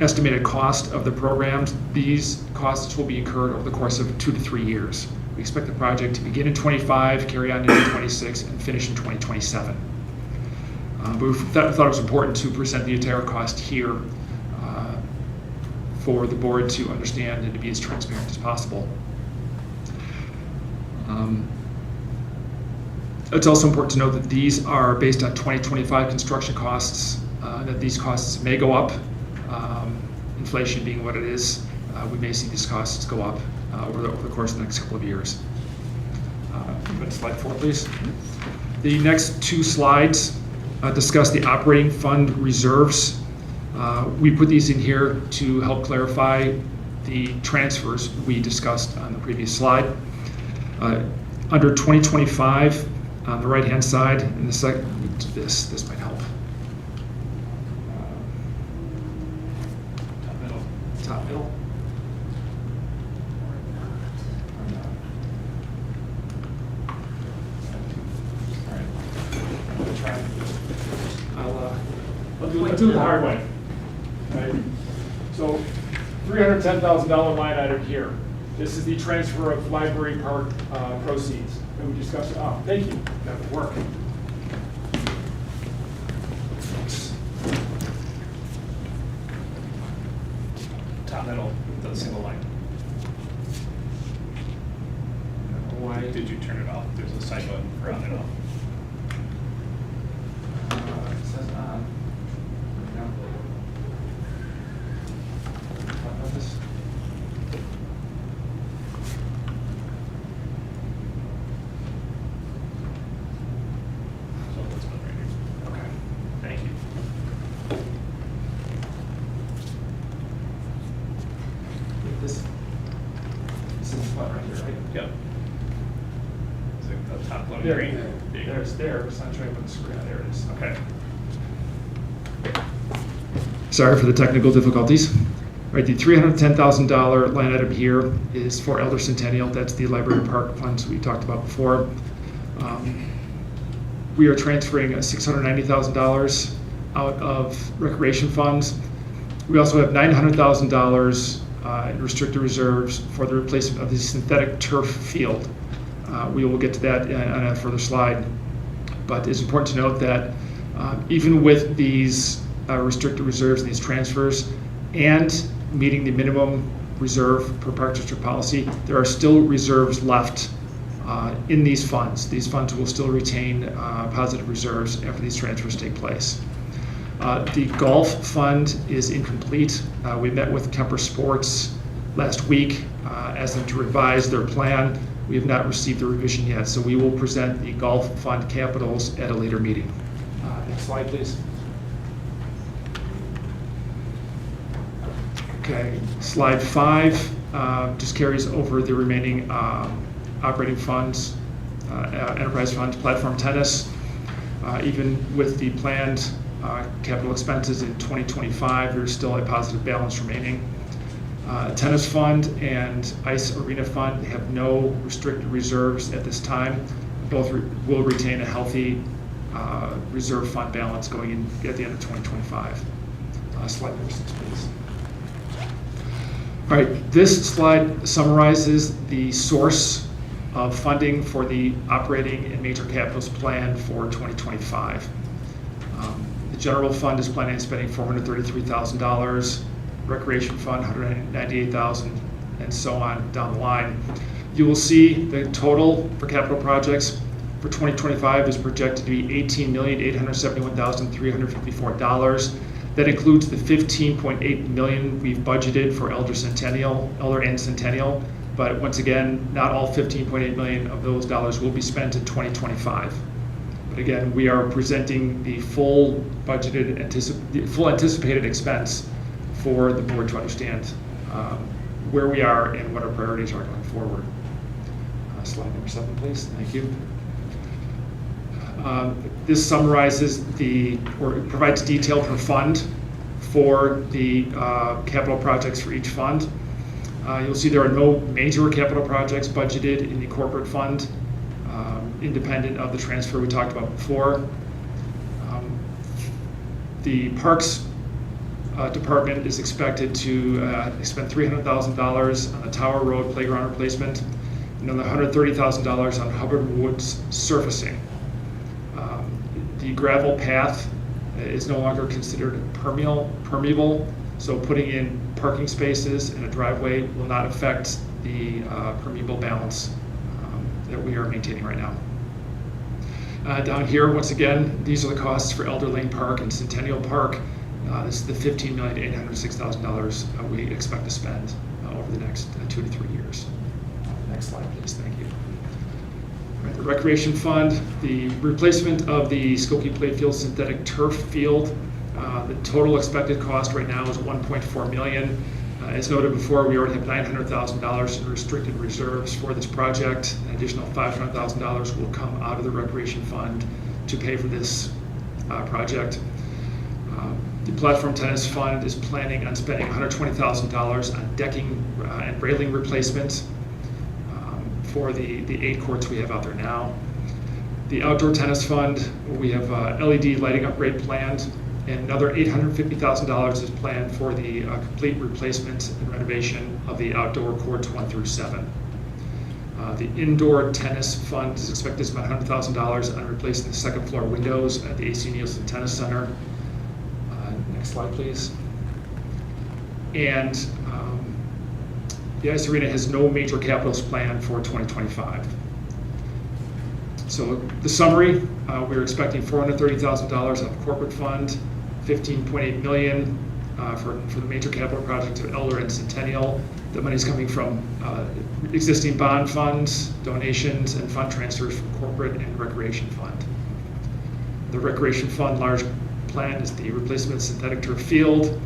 [SPEAKER 9] estimated cost of the programs, these costs will be incurred over the course of 2 to 3 years. We expect the project to begin in 25, carry on into 26, and finish in 2027. But we thought it was important to present the entire cost here for the board to understand and to be as transparent as possible. It's also important to note that these are based on 2025 construction costs, that these costs may go up, inflation being what it is. We may see these costs go up over the course of the next couple of years. Go to slide 4, please. The next 2 slides discuss the operating fund reserves. We put these in here to help clarify the transfers we discussed on the previous slide. Under 2025, on the right-hand side, in the second, this might help. Top middle. I'll do it the hard way. Right. So, $310,000 line item here. This is the transfer of Library Park proceeds that we discussed. Oh, thank you. That would work. Thanks.
[SPEAKER 10] Top middle, the single line.
[SPEAKER 9] Why
[SPEAKER 10] Did you turn it off? There's a side button for on and off.
[SPEAKER 9] It says on. There we go. Talk about this.
[SPEAKER 10] So this one right here.
[SPEAKER 9] Okay. Thank you. This is the spot right here, right?
[SPEAKER 10] Yep. Is it the top loading
[SPEAKER 9] There,
[SPEAKER 10] green? Big.
[SPEAKER 9] there's there. It's not showing up on the screen. There it is. Okay. Sorry for the technical difficulties. All right, the $310,000 line item here is for Elder Centennial. That's the Library Park funds we talked about before. We are transferring $690,000 out of recreation funds. We also have $900,000 in restricted reserves for the replacement of the synthetic turf field. We will get to that on a further slide. But it's important to note that even with these restricted reserves and these transfers and meeting the minimum reserve per Park District policy, there are still reserves left in these funds. These funds will still retain positive reserves after these transfers take place. The golf fund is incomplete. We met with Kemper Sports last week, asked them to revise their plan. We have not received the revision yet, so we will present the golf fund capitals at a later meeting. Next slide, please. Okay, slide 5 just carries over the remaining operating funds, enterprise funds, platform tennis. Even with the planned capital expenses in 2025, there's still a positive balance remaining. Tennis fund and ice arena fund have no restricted reserves at this time. Both will retain a healthy reserve fund balance going in at the end of 2025. Slide number 6, please. All right, this slide summarizes the source of funding for the operating and major capitals plan for 2025. The general fund is planning on spending $433,000, recreation fund $198,000, and so on down the line. You will see the total for capital projects for 2025 is projected to be $18,871,354. That includes the $15.8 million we've budgeted for Elder and Centennial. But once again, not all $15.8 million of those dollars will be spent in 2025. But again, we are presenting the full anticipated expense for the board to understand where we are and what our priorities are going forward. Slide number 7, please. Thank you. This summarizes or provides detail per fund for the capital projects for each fund. You'll see there are no major capital projects budgeted in the corporate fund, independent of the transfer we talked about before. The Parks Department is expected to spend $300,000 on the Tower Road playground replacement, and another $130,000 on Hubbard Woods surfacing. The gravel path is no longer considered permeable, so putting in parking spaces and a driveway will not affect the permeable balance that we are maintaining right now. Down here, once again, these are the costs for Elder Lane Park and Centennial Park. This is the $15,806,000 we expect to spend over the next 2 to 3 years. Next slide, please. Thank you. Right, the Recreation Fund, the replacement of the Skokie Playfield synthetic turf field. The total expected cost right now is $1.4 million. As noted before, we already have $900,000 in restricted reserves for this project. An additional $500,000 will come out of the Recreation Fund to pay for this project. The Platform Tennis Fund is planning on spending $120,000 on decking and railing replacement for the 8 courts we have out there now. The Outdoor Tennis Fund, we have LED lighting upgrade planned, and another $850,000 is planned for the complete replacement and renovation of the outdoor courts 1 through 7. The Indoor Tennis Fund is expected to spend $100,000 on replacing the second floor windows at the AC Nielsen Tennis Center. Next slide, please. And the Ice Arena has no major capitals planned for 2025. So the summary, we're expecting $430,000 out of corporate fund, $15.8 million for the major capital projects of Elder and Centennial. The money is coming from existing bond funds, donations, and fund transfers from corporate and recreation fund. The recreation fund large plan is the replacement of synthetic turf field.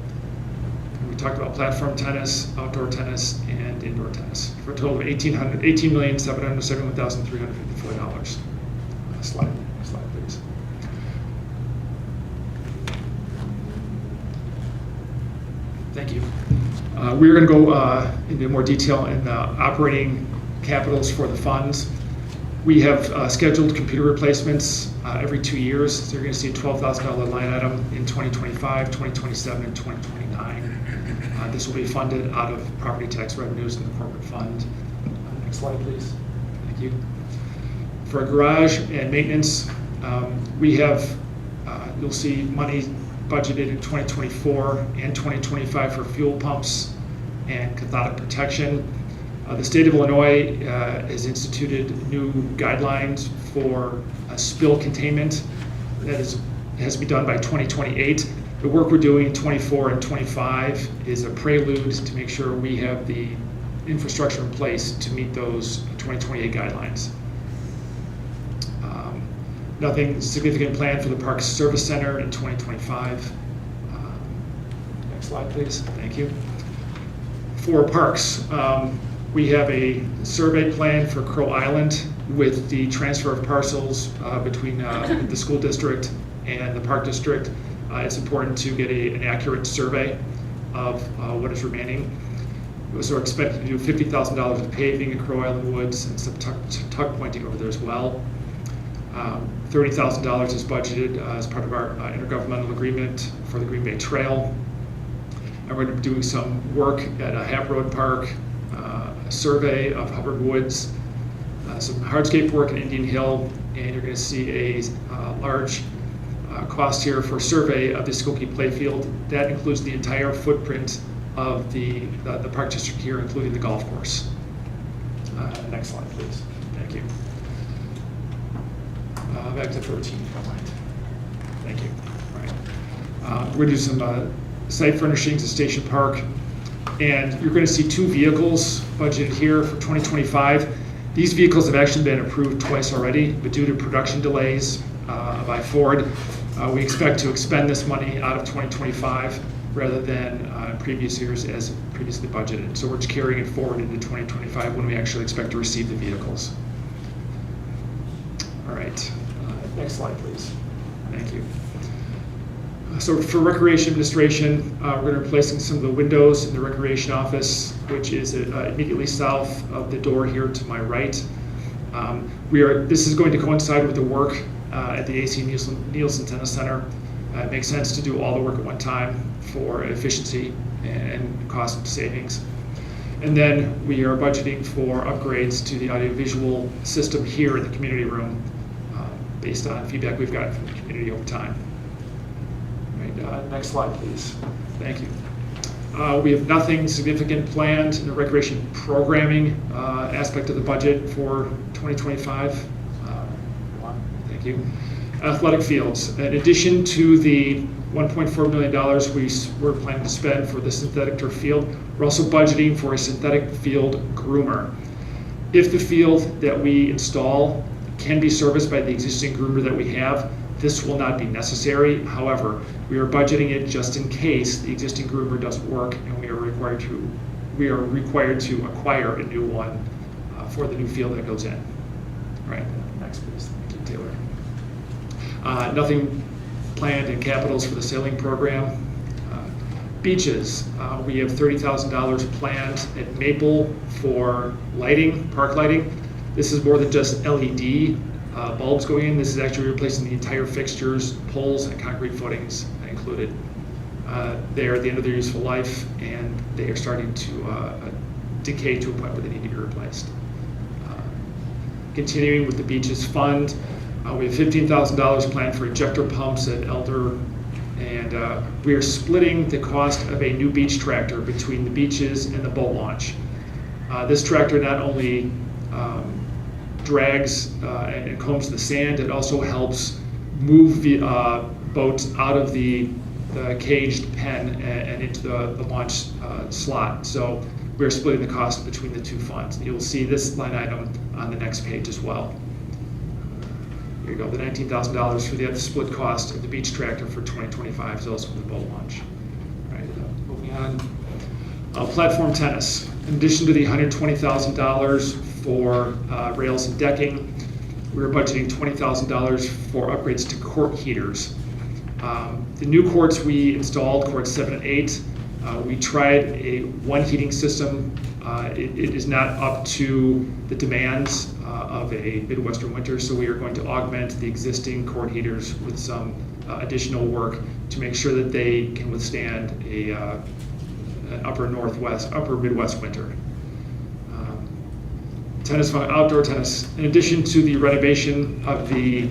[SPEAKER 9] We talked about platform tennis, outdoor tennis, and indoor tennis for a total of $18,771,354. Slide, please. Thank you. We're going to go into more detail in the operating capitals for the funds. We have scheduled computer replacements every 2 years, so you're going to see a $12,000 line item in 2025, 2027, and 2029. This will be funded out of property tax revenues in the corporate fund. Next slide, please. Thank you. For garage and maintenance, we have, you'll see money budgeted in 2024 and 2025 for fuel pumps and cathodic protection. The state of Illinois has instituted new guidelines for spill containment that has to be done by 2028. The work we're doing in 24 and 25 is a prelude to make sure we have the infrastructure in place to meet those 2028 guidelines. Nothing significant planned for the Parks Service Center in 2025. Next slide, please. Thank you. For parks, we have a survey plan for Crow Island with the transfer of parcels between the school district and the park district. It's important to get an accurate survey of what is remaining. So we're expected to do $50,000 of paving in Crow Island Woods and some tuck pointing over there as well. $30,000 is budgeted as part of our intergovernmental agreement for the Green Bay Trail. And we're going to be doing some work at Hap Road Park, a survey of Hubbard Woods, some hardscape work in Indian Hill, and you're going to see a large cost here for survey of the Skokie Playfield. That includes the entire footprint of the park district here, including the golf course. Next slide, please. Thank you. Back to 13, if you don't mind. Thank you. All right. We're going to do some site furnishings at Station Park. And you're going to see 2 vehicles budgeted here for 2025. These vehicles have actually been approved twice already, but due to production delays by Ford, we expect to expend this money out of 2025 rather than previous years as previously budgeted. So we're just carrying it forward into 2025 when we actually expect to receive the vehicles. All right, next slide, please. Thank you. So for Recreation Administration, we're going to be replacing some of the windows in the Recreation Office, which is immediately south of the door here to my right. This is going to coincide with the work at the AC Nielsen Tennis Center. It makes sense to do all the work at one time for efficiency and cost savings. And then we are budgeting for upgrades to the audiovisual system here in the community room based on feedback we've gotten from the community over time. Next slide, please. Thank you. We have nothing significant planned in the recreation programming aspect of the budget for 2025. Thank you. Athletic fields. In addition to the $1.4 million we're planning to spend for the synthetic turf field, we're also budgeting for a synthetic field groomer. If the field that we install can be serviced by the existing groomer that we have, this will not be necessary. However, we are budgeting it just in case the existing groomer doesn't work and we are required to acquire a new one for the new field that goes in. All right, next please. Thank you, Taylor. Nothing planned in capitals for the sailing program. Beaches, we have $30,000 planned at Maple for lighting, park lighting. This is more than just LED bulbs going in. This is actually replacing the entire fixtures, poles, and concrete footings included. They are at the end of their useful life, and they are starting to decay to a point where they need to be replaced. Continuing with the beaches fund, we have $15,000 planned for ejector pumps at Elder, and we are splitting the cost of a new beach tractor between the beaches and the boat launch. This tractor not only drags and combs the sand, it also helps move the boats out of the caged pen and into the launch slot. So we're splitting the cost between the 2 funds. You'll see this line item on the next page as well. Here you go, the $19,000 for the split cost of the beach tractor for 2025 is also for the boat launch. All right, moving on. Platform tennis. In addition to the $120,000 for rails and decking, we're budgeting $20,000 for upgrades to court heaters. The new courts we installed, courts 7 and 8, we tried a one heating system. It is not up to the demands of a Midwestern winter, so we are going to augment the existing court heaters with some additional work to make sure that they can withstand an upper Midwest winter. Tennis fund, outdoor tennis. In addition to the renovation of the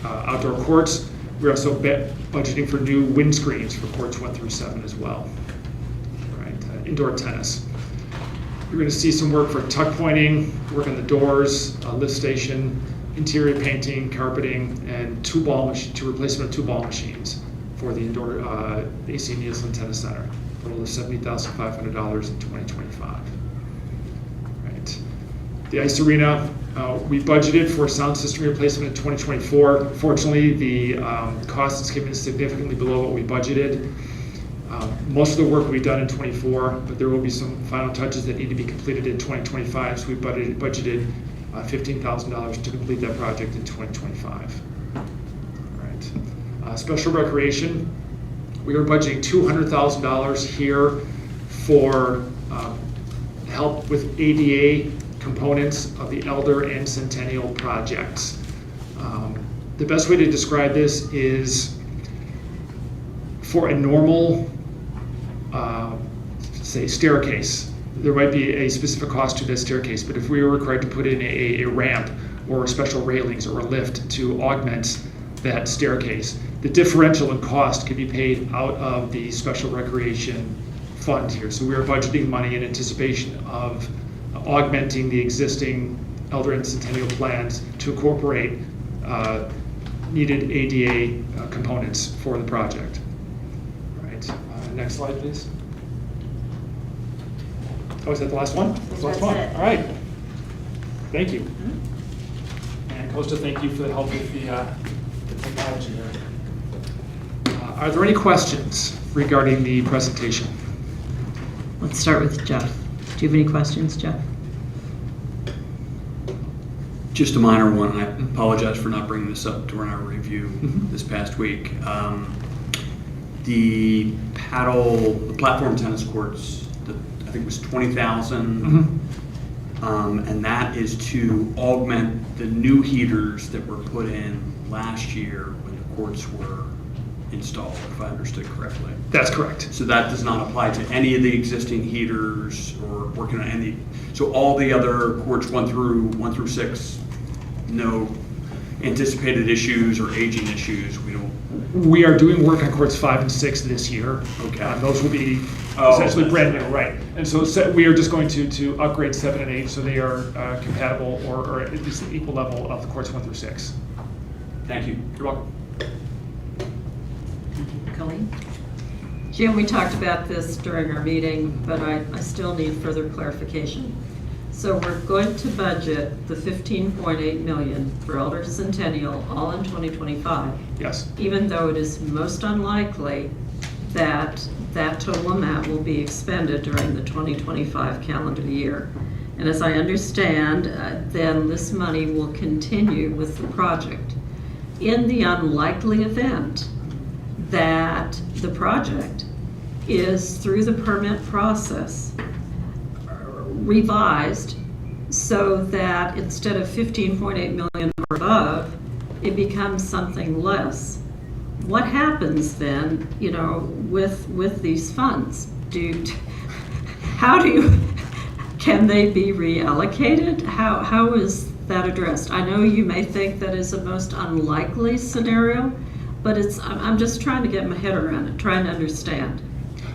[SPEAKER 9] outdoor courts, we're also budgeting for new windscreens for courts 1 through 7 as well. All right, indoor tennis. You're going to see some work for tuck pointing, work on the doors, lift station, interior painting, carpeting, and replacement of 2 ball machines for the indoor AC Nielsen Tennis Center. A total of $70,500 in 2025. Right. The ice arena, we budgeted for sound system replacement in 2024. Fortunately, the cost has come in significantly below what we budgeted. Most of the work will be done in 24, but there will be some final touches that need to be completed in 2025, so we budgeted $15,000 to complete that project in 2025. All right. Special recreation, we are budgeting $200,000 here for help with ADA components of the Elder and Centennial projects. The best way to describe this is for a normal, say, staircase, there might be a specific cost to this staircase, but if we were required to put in a ramp or special railings or a lift to augment that staircase, the differential in cost can be paid out of the special recreation fund here. So we are budgeting money in anticipation of augmenting the existing Elder and Centennial plans to incorporate needed ADA components for the project. Next slide, please. Oh, is that the last one? That's the last one.
[SPEAKER 5] it.
[SPEAKER 9] All right. Thank you. And Costa, thank you for the help with the technology there. Are there any questions regarding the presentation?
[SPEAKER 4] Let's start with Jeff. Do you have any questions, Jeff?
[SPEAKER 1] Just a minor one. I apologize for not bringing this up during our review this past week. The platform tennis courts, I think it was 20,000. And that is to augment the new heaters that were put in last year when the courts were installed, if I understood correctly.
[SPEAKER 9] That's correct.
[SPEAKER 1] So that does not apply to any of the existing heaters or working on any. So all the other courts 1 through 6, no anticipated issues or aging issues.
[SPEAKER 9] We are doing work on courts 5 and 6 this year.
[SPEAKER 1] Okay.
[SPEAKER 9] Those will be
[SPEAKER 1] Oh,
[SPEAKER 9] essentially
[SPEAKER 1] that's
[SPEAKER 9] brand new,
[SPEAKER 1] right.
[SPEAKER 9] right? And so we are just going to upgrade 7 and 8 so they are compatible or at least the equal level of the courts 1 through 6.
[SPEAKER 1] Thank you.
[SPEAKER 9] You're welcome.
[SPEAKER 4] Colleen?
[SPEAKER 11] Jim, we talked about this during our meeting, but I still need further clarification. So we're going to budget the 15.8 million for Elder Centennial all in 2025,
[SPEAKER 9] Yes.
[SPEAKER 11] even though it is most unlikely that that total amount will be expended during the 2025 calendar year. And as I understand, then this money will continue with the project. In the unlikely event that the project is through the permit process revised so that instead of 15.8 million or above, it becomes something less. What happens then, with these funds? Can they be reallocated? How is that addressed? I know you may think that is a most unlikely scenario, but I'm just trying to get my head around it, trying to understand.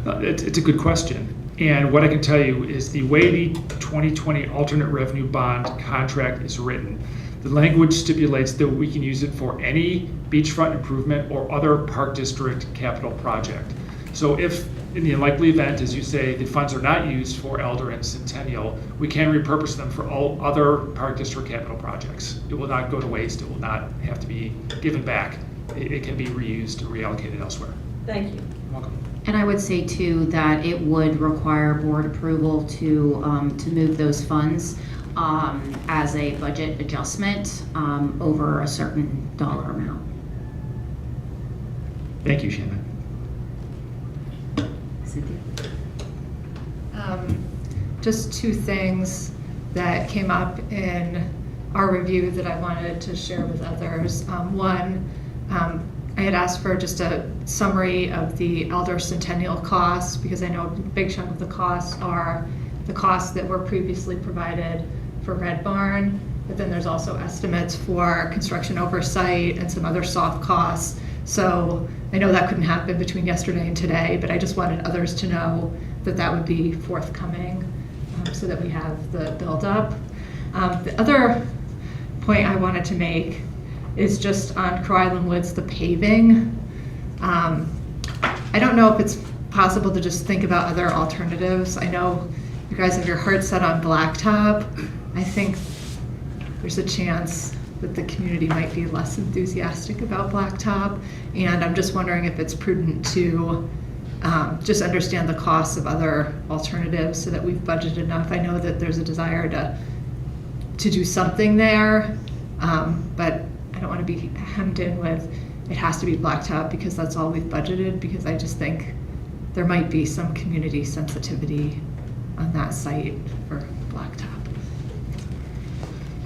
[SPEAKER 9] It's a good question. And what I can tell you is the way the 2020 alternate revenue bond contract is written, the language stipulates that we can use it for any beachfront improvement or other park district capital project. So if in the unlikely event, as you say, the funds are not used for Elder and Centennial, we can repurpose them for all other park district capital projects. It will not go to waste. It will not have to be given back. It can be reused or reallocated elsewhere.
[SPEAKER 11] Thank you.
[SPEAKER 9] You're welcome.
[SPEAKER 5] And I would say too that it would require board approval to move those funds as a budget adjustment over a certain dollar amount.
[SPEAKER 9] Thank you, Shannon.
[SPEAKER 4] Cynthia?
[SPEAKER 3] Just 2 things that came up in our review that I wanted to share with others. One, I had asked for just a summary of the Elder Centennial costs because I know a big chunk of the costs are the costs that were previously provided for Red Barn, but then there's also estimates for construction oversight and some other soft costs. So I know that couldn't happen between yesterday and today, but I just wanted others to know that that would be forthcoming so that we have the buildup. The other point I wanted to make is just on Crow Island Woods, the paving. I don't know if it's possible to just think about other alternatives. I know you guys have your heart set on blacktop. I think there's a chance that the community might be less enthusiastic about blacktop. And I'm just wondering if it's prudent to just understand the costs of other alternatives so that we've budgeted enough. I know that there's a desire to do something there, but I don't want to be hemmed in with it has to be blacktop because that's all we've budgeted, because I just think there might be some community sensitivity on that site for blacktop.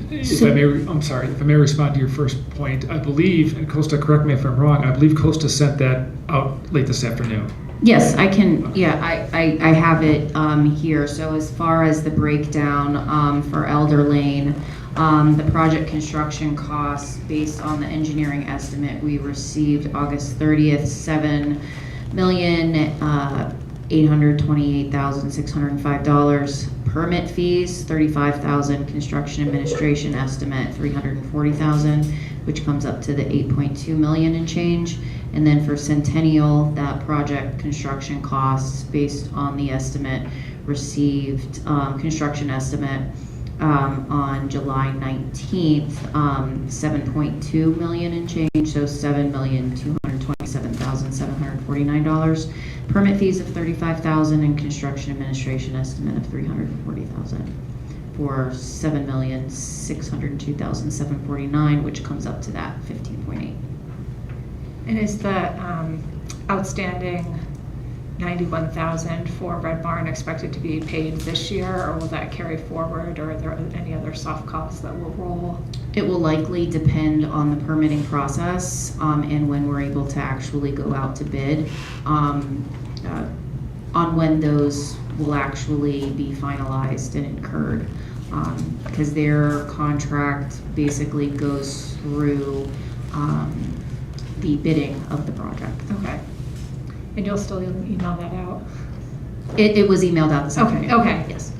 [SPEAKER 9] If I may respond to your first point, I believe, and Costa, correct me if I'm wrong, I believe Costa sent that out late this afternoon.
[SPEAKER 5] Yes, I can, yeah, I have it here. So as far as the breakdown for Elder Lane, the project construction costs based on the engineering estimate we received August 30th, $7,828,605. Permit fees, $35,000. Construction administration estimate, $340,000. which comes up to the 8.2 million and change. And then for Centennial, that project construction costs based on the estimate received, construction estimate on July 19th, 7.2 million and change, so $7,227,749. Permit fees of $35,000 and construction administration estimate of $340,000 for $7,602,749, which comes up to that 15.8.
[SPEAKER 3] And is the outstanding 91,000 for Red Barn expected to be paid this year, or will that carry forward, or are there any other soft costs that will roll?
[SPEAKER 5] It will likely depend on the permitting process and when we're able to actually go out to bid on when those will actually be finalized and incurred, because their contract basically goes through the bidding of the project.
[SPEAKER 3] Okay. And you'll still email that out?
[SPEAKER 5] It was emailed out this
[SPEAKER 3] Okay,
[SPEAKER 5] afternoon.
[SPEAKER 3] okay.
[SPEAKER 5] Yes.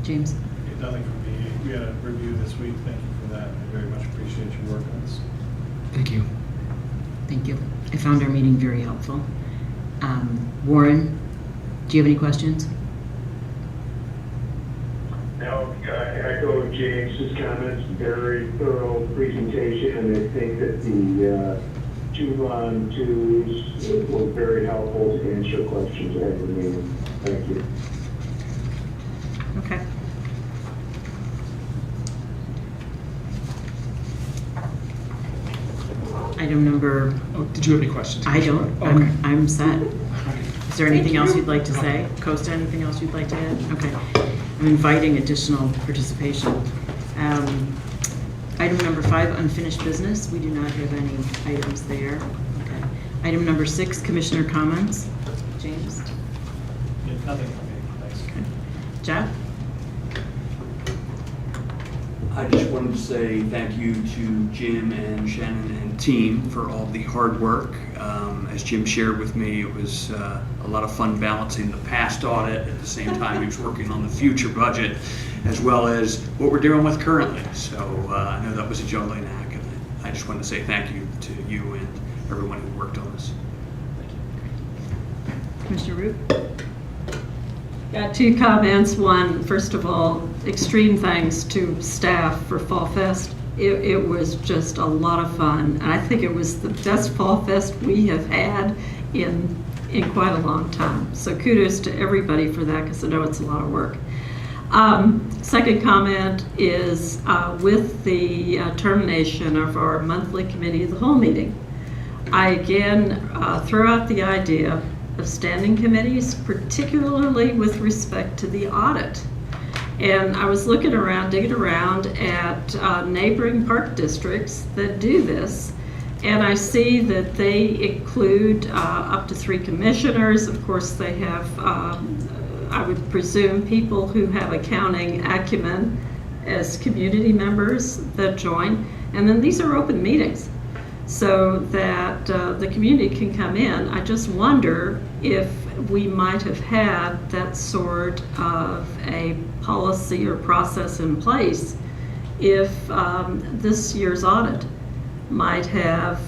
[SPEAKER 5] James?
[SPEAKER 12] Nothing from me. We had a review this week. Thank you for that. I very much appreciate your work on this.
[SPEAKER 9] Thank you.
[SPEAKER 4] Thank you. I found our meeting very helpful. Warren, do you have any questions?
[SPEAKER 13] No, I echo James's comments. Very thorough presentation, and I think that the 2-on-2s were very helpful to answer questions I had in the meeting. Thank you.
[SPEAKER 4] Okay. Item number,
[SPEAKER 9] Oh, did you have any questions?
[SPEAKER 4] I don't,
[SPEAKER 9] Okay.
[SPEAKER 4] I'm set. Is there anything else you'd like to say? Costa, anything else you'd like to add? Okay. I'm inviting additional participation. Item number 5, unfinished business. We do not have any items there. Okay. Item number 6, commissioner comments. James?
[SPEAKER 12] Yeah, nothing from me. Thanks.
[SPEAKER 4] Okay. Jeff?
[SPEAKER 1] I just wanted to say thank you to Jim and Shannon and team for all the hard work. As Jim shared with me, it was a lot of fun balancing the past audit at the same time he was working on the future budget, as well as what we're dealing with currently. So I know that was a juggling act, and I just wanted to say thank you to you and everyone who worked on this.
[SPEAKER 4] Commissioner Root?
[SPEAKER 11] Got 2 comments. One, first of all, extreme thanks to staff for Fall Fest. It was just a lot of fun, and I think it was the best Fall Fest we have had in quite a long time. So kudos to everybody for that, because I know it's a lot of work. Second comment is with the termination of our monthly committee of the whole meeting, I again throw out the idea of standing committees, particularly with respect to the audit. And I was looking around, digging around at neighboring park districts that do this, and I see that they include up to 3 commissioners. Of course, they have, I would presume, people who have accounting acumen as community members that join. And then these are open meetings, so that the community can come in. I just wonder if we might have had that sort of a policy or process in place if this year's audit might have,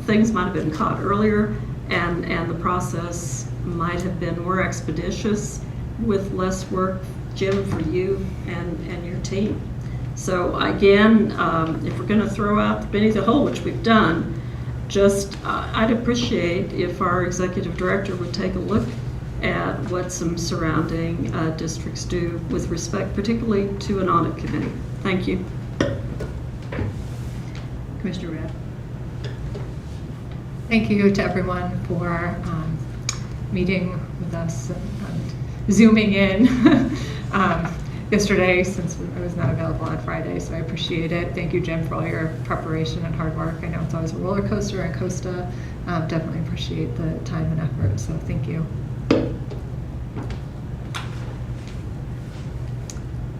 [SPEAKER 11] things might have been caught earlier, and the process might have been more expeditious with less work, Jim, for you and your team. So again, if we're going to throw out the committee of the whole, which we've done, just I'd appreciate if our executive director would take a look at what some surrounding districts do with respect, particularly to an audit committee. Thank you.
[SPEAKER 4] Commissioner Rabb?
[SPEAKER 3] Thank you to everyone for meeting with us and Zooming in yesterday, since I was not available on Friday, so I appreciate it. Thank you, Jim, for all your preparation and hard work. I know it's always a roller coaster at Costa. Definitely appreciate the time and effort, so thank you.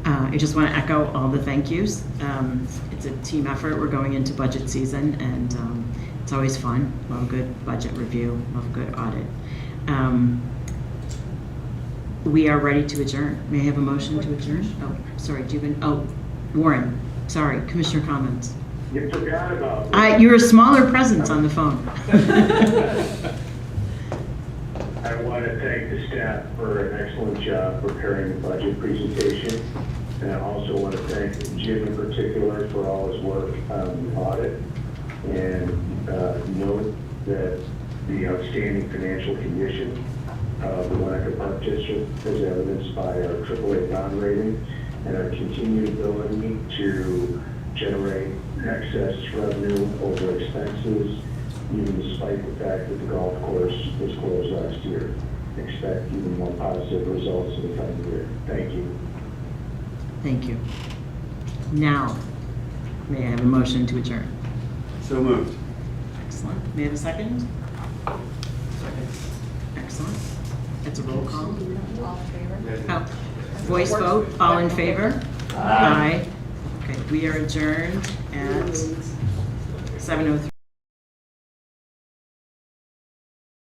[SPEAKER 4] I just want to echo all the thank yous. It's a team effort. We're going into budget season, and it's always fun. Love a good budget review, love a good audit. we are ready to adjourn. May I have a motion to adjourn? Oh, sorry, do you have Warren, sorry, Commissioner comments.
[SPEAKER 13] You forgot about me.
[SPEAKER 4] You're a smaller presence on the phone.
[SPEAKER 13] I want to thank the staff for an excellent job preparing the budget presentation. And I also want to thank Jim in particular for all his work on the audit. And note that the outstanding financial condition of the Winnetka Park District is evidenced by our AAA bond rating and our continued ability to generate excess revenue over expenses, even despite the fact that the golf course was closed last year. Expect even more positive results in the coming year. Thank you.
[SPEAKER 4] Thank you. Now, may I have a motion to adjourn?
[SPEAKER 1] So moved.
[SPEAKER 4] Excellent. May I have a second? Excellent. It's a roll call.
[SPEAKER 2] All in favor?
[SPEAKER 4] Oh, voice vote, all in favor? Aye. Okay, we are adjourned at 7:03.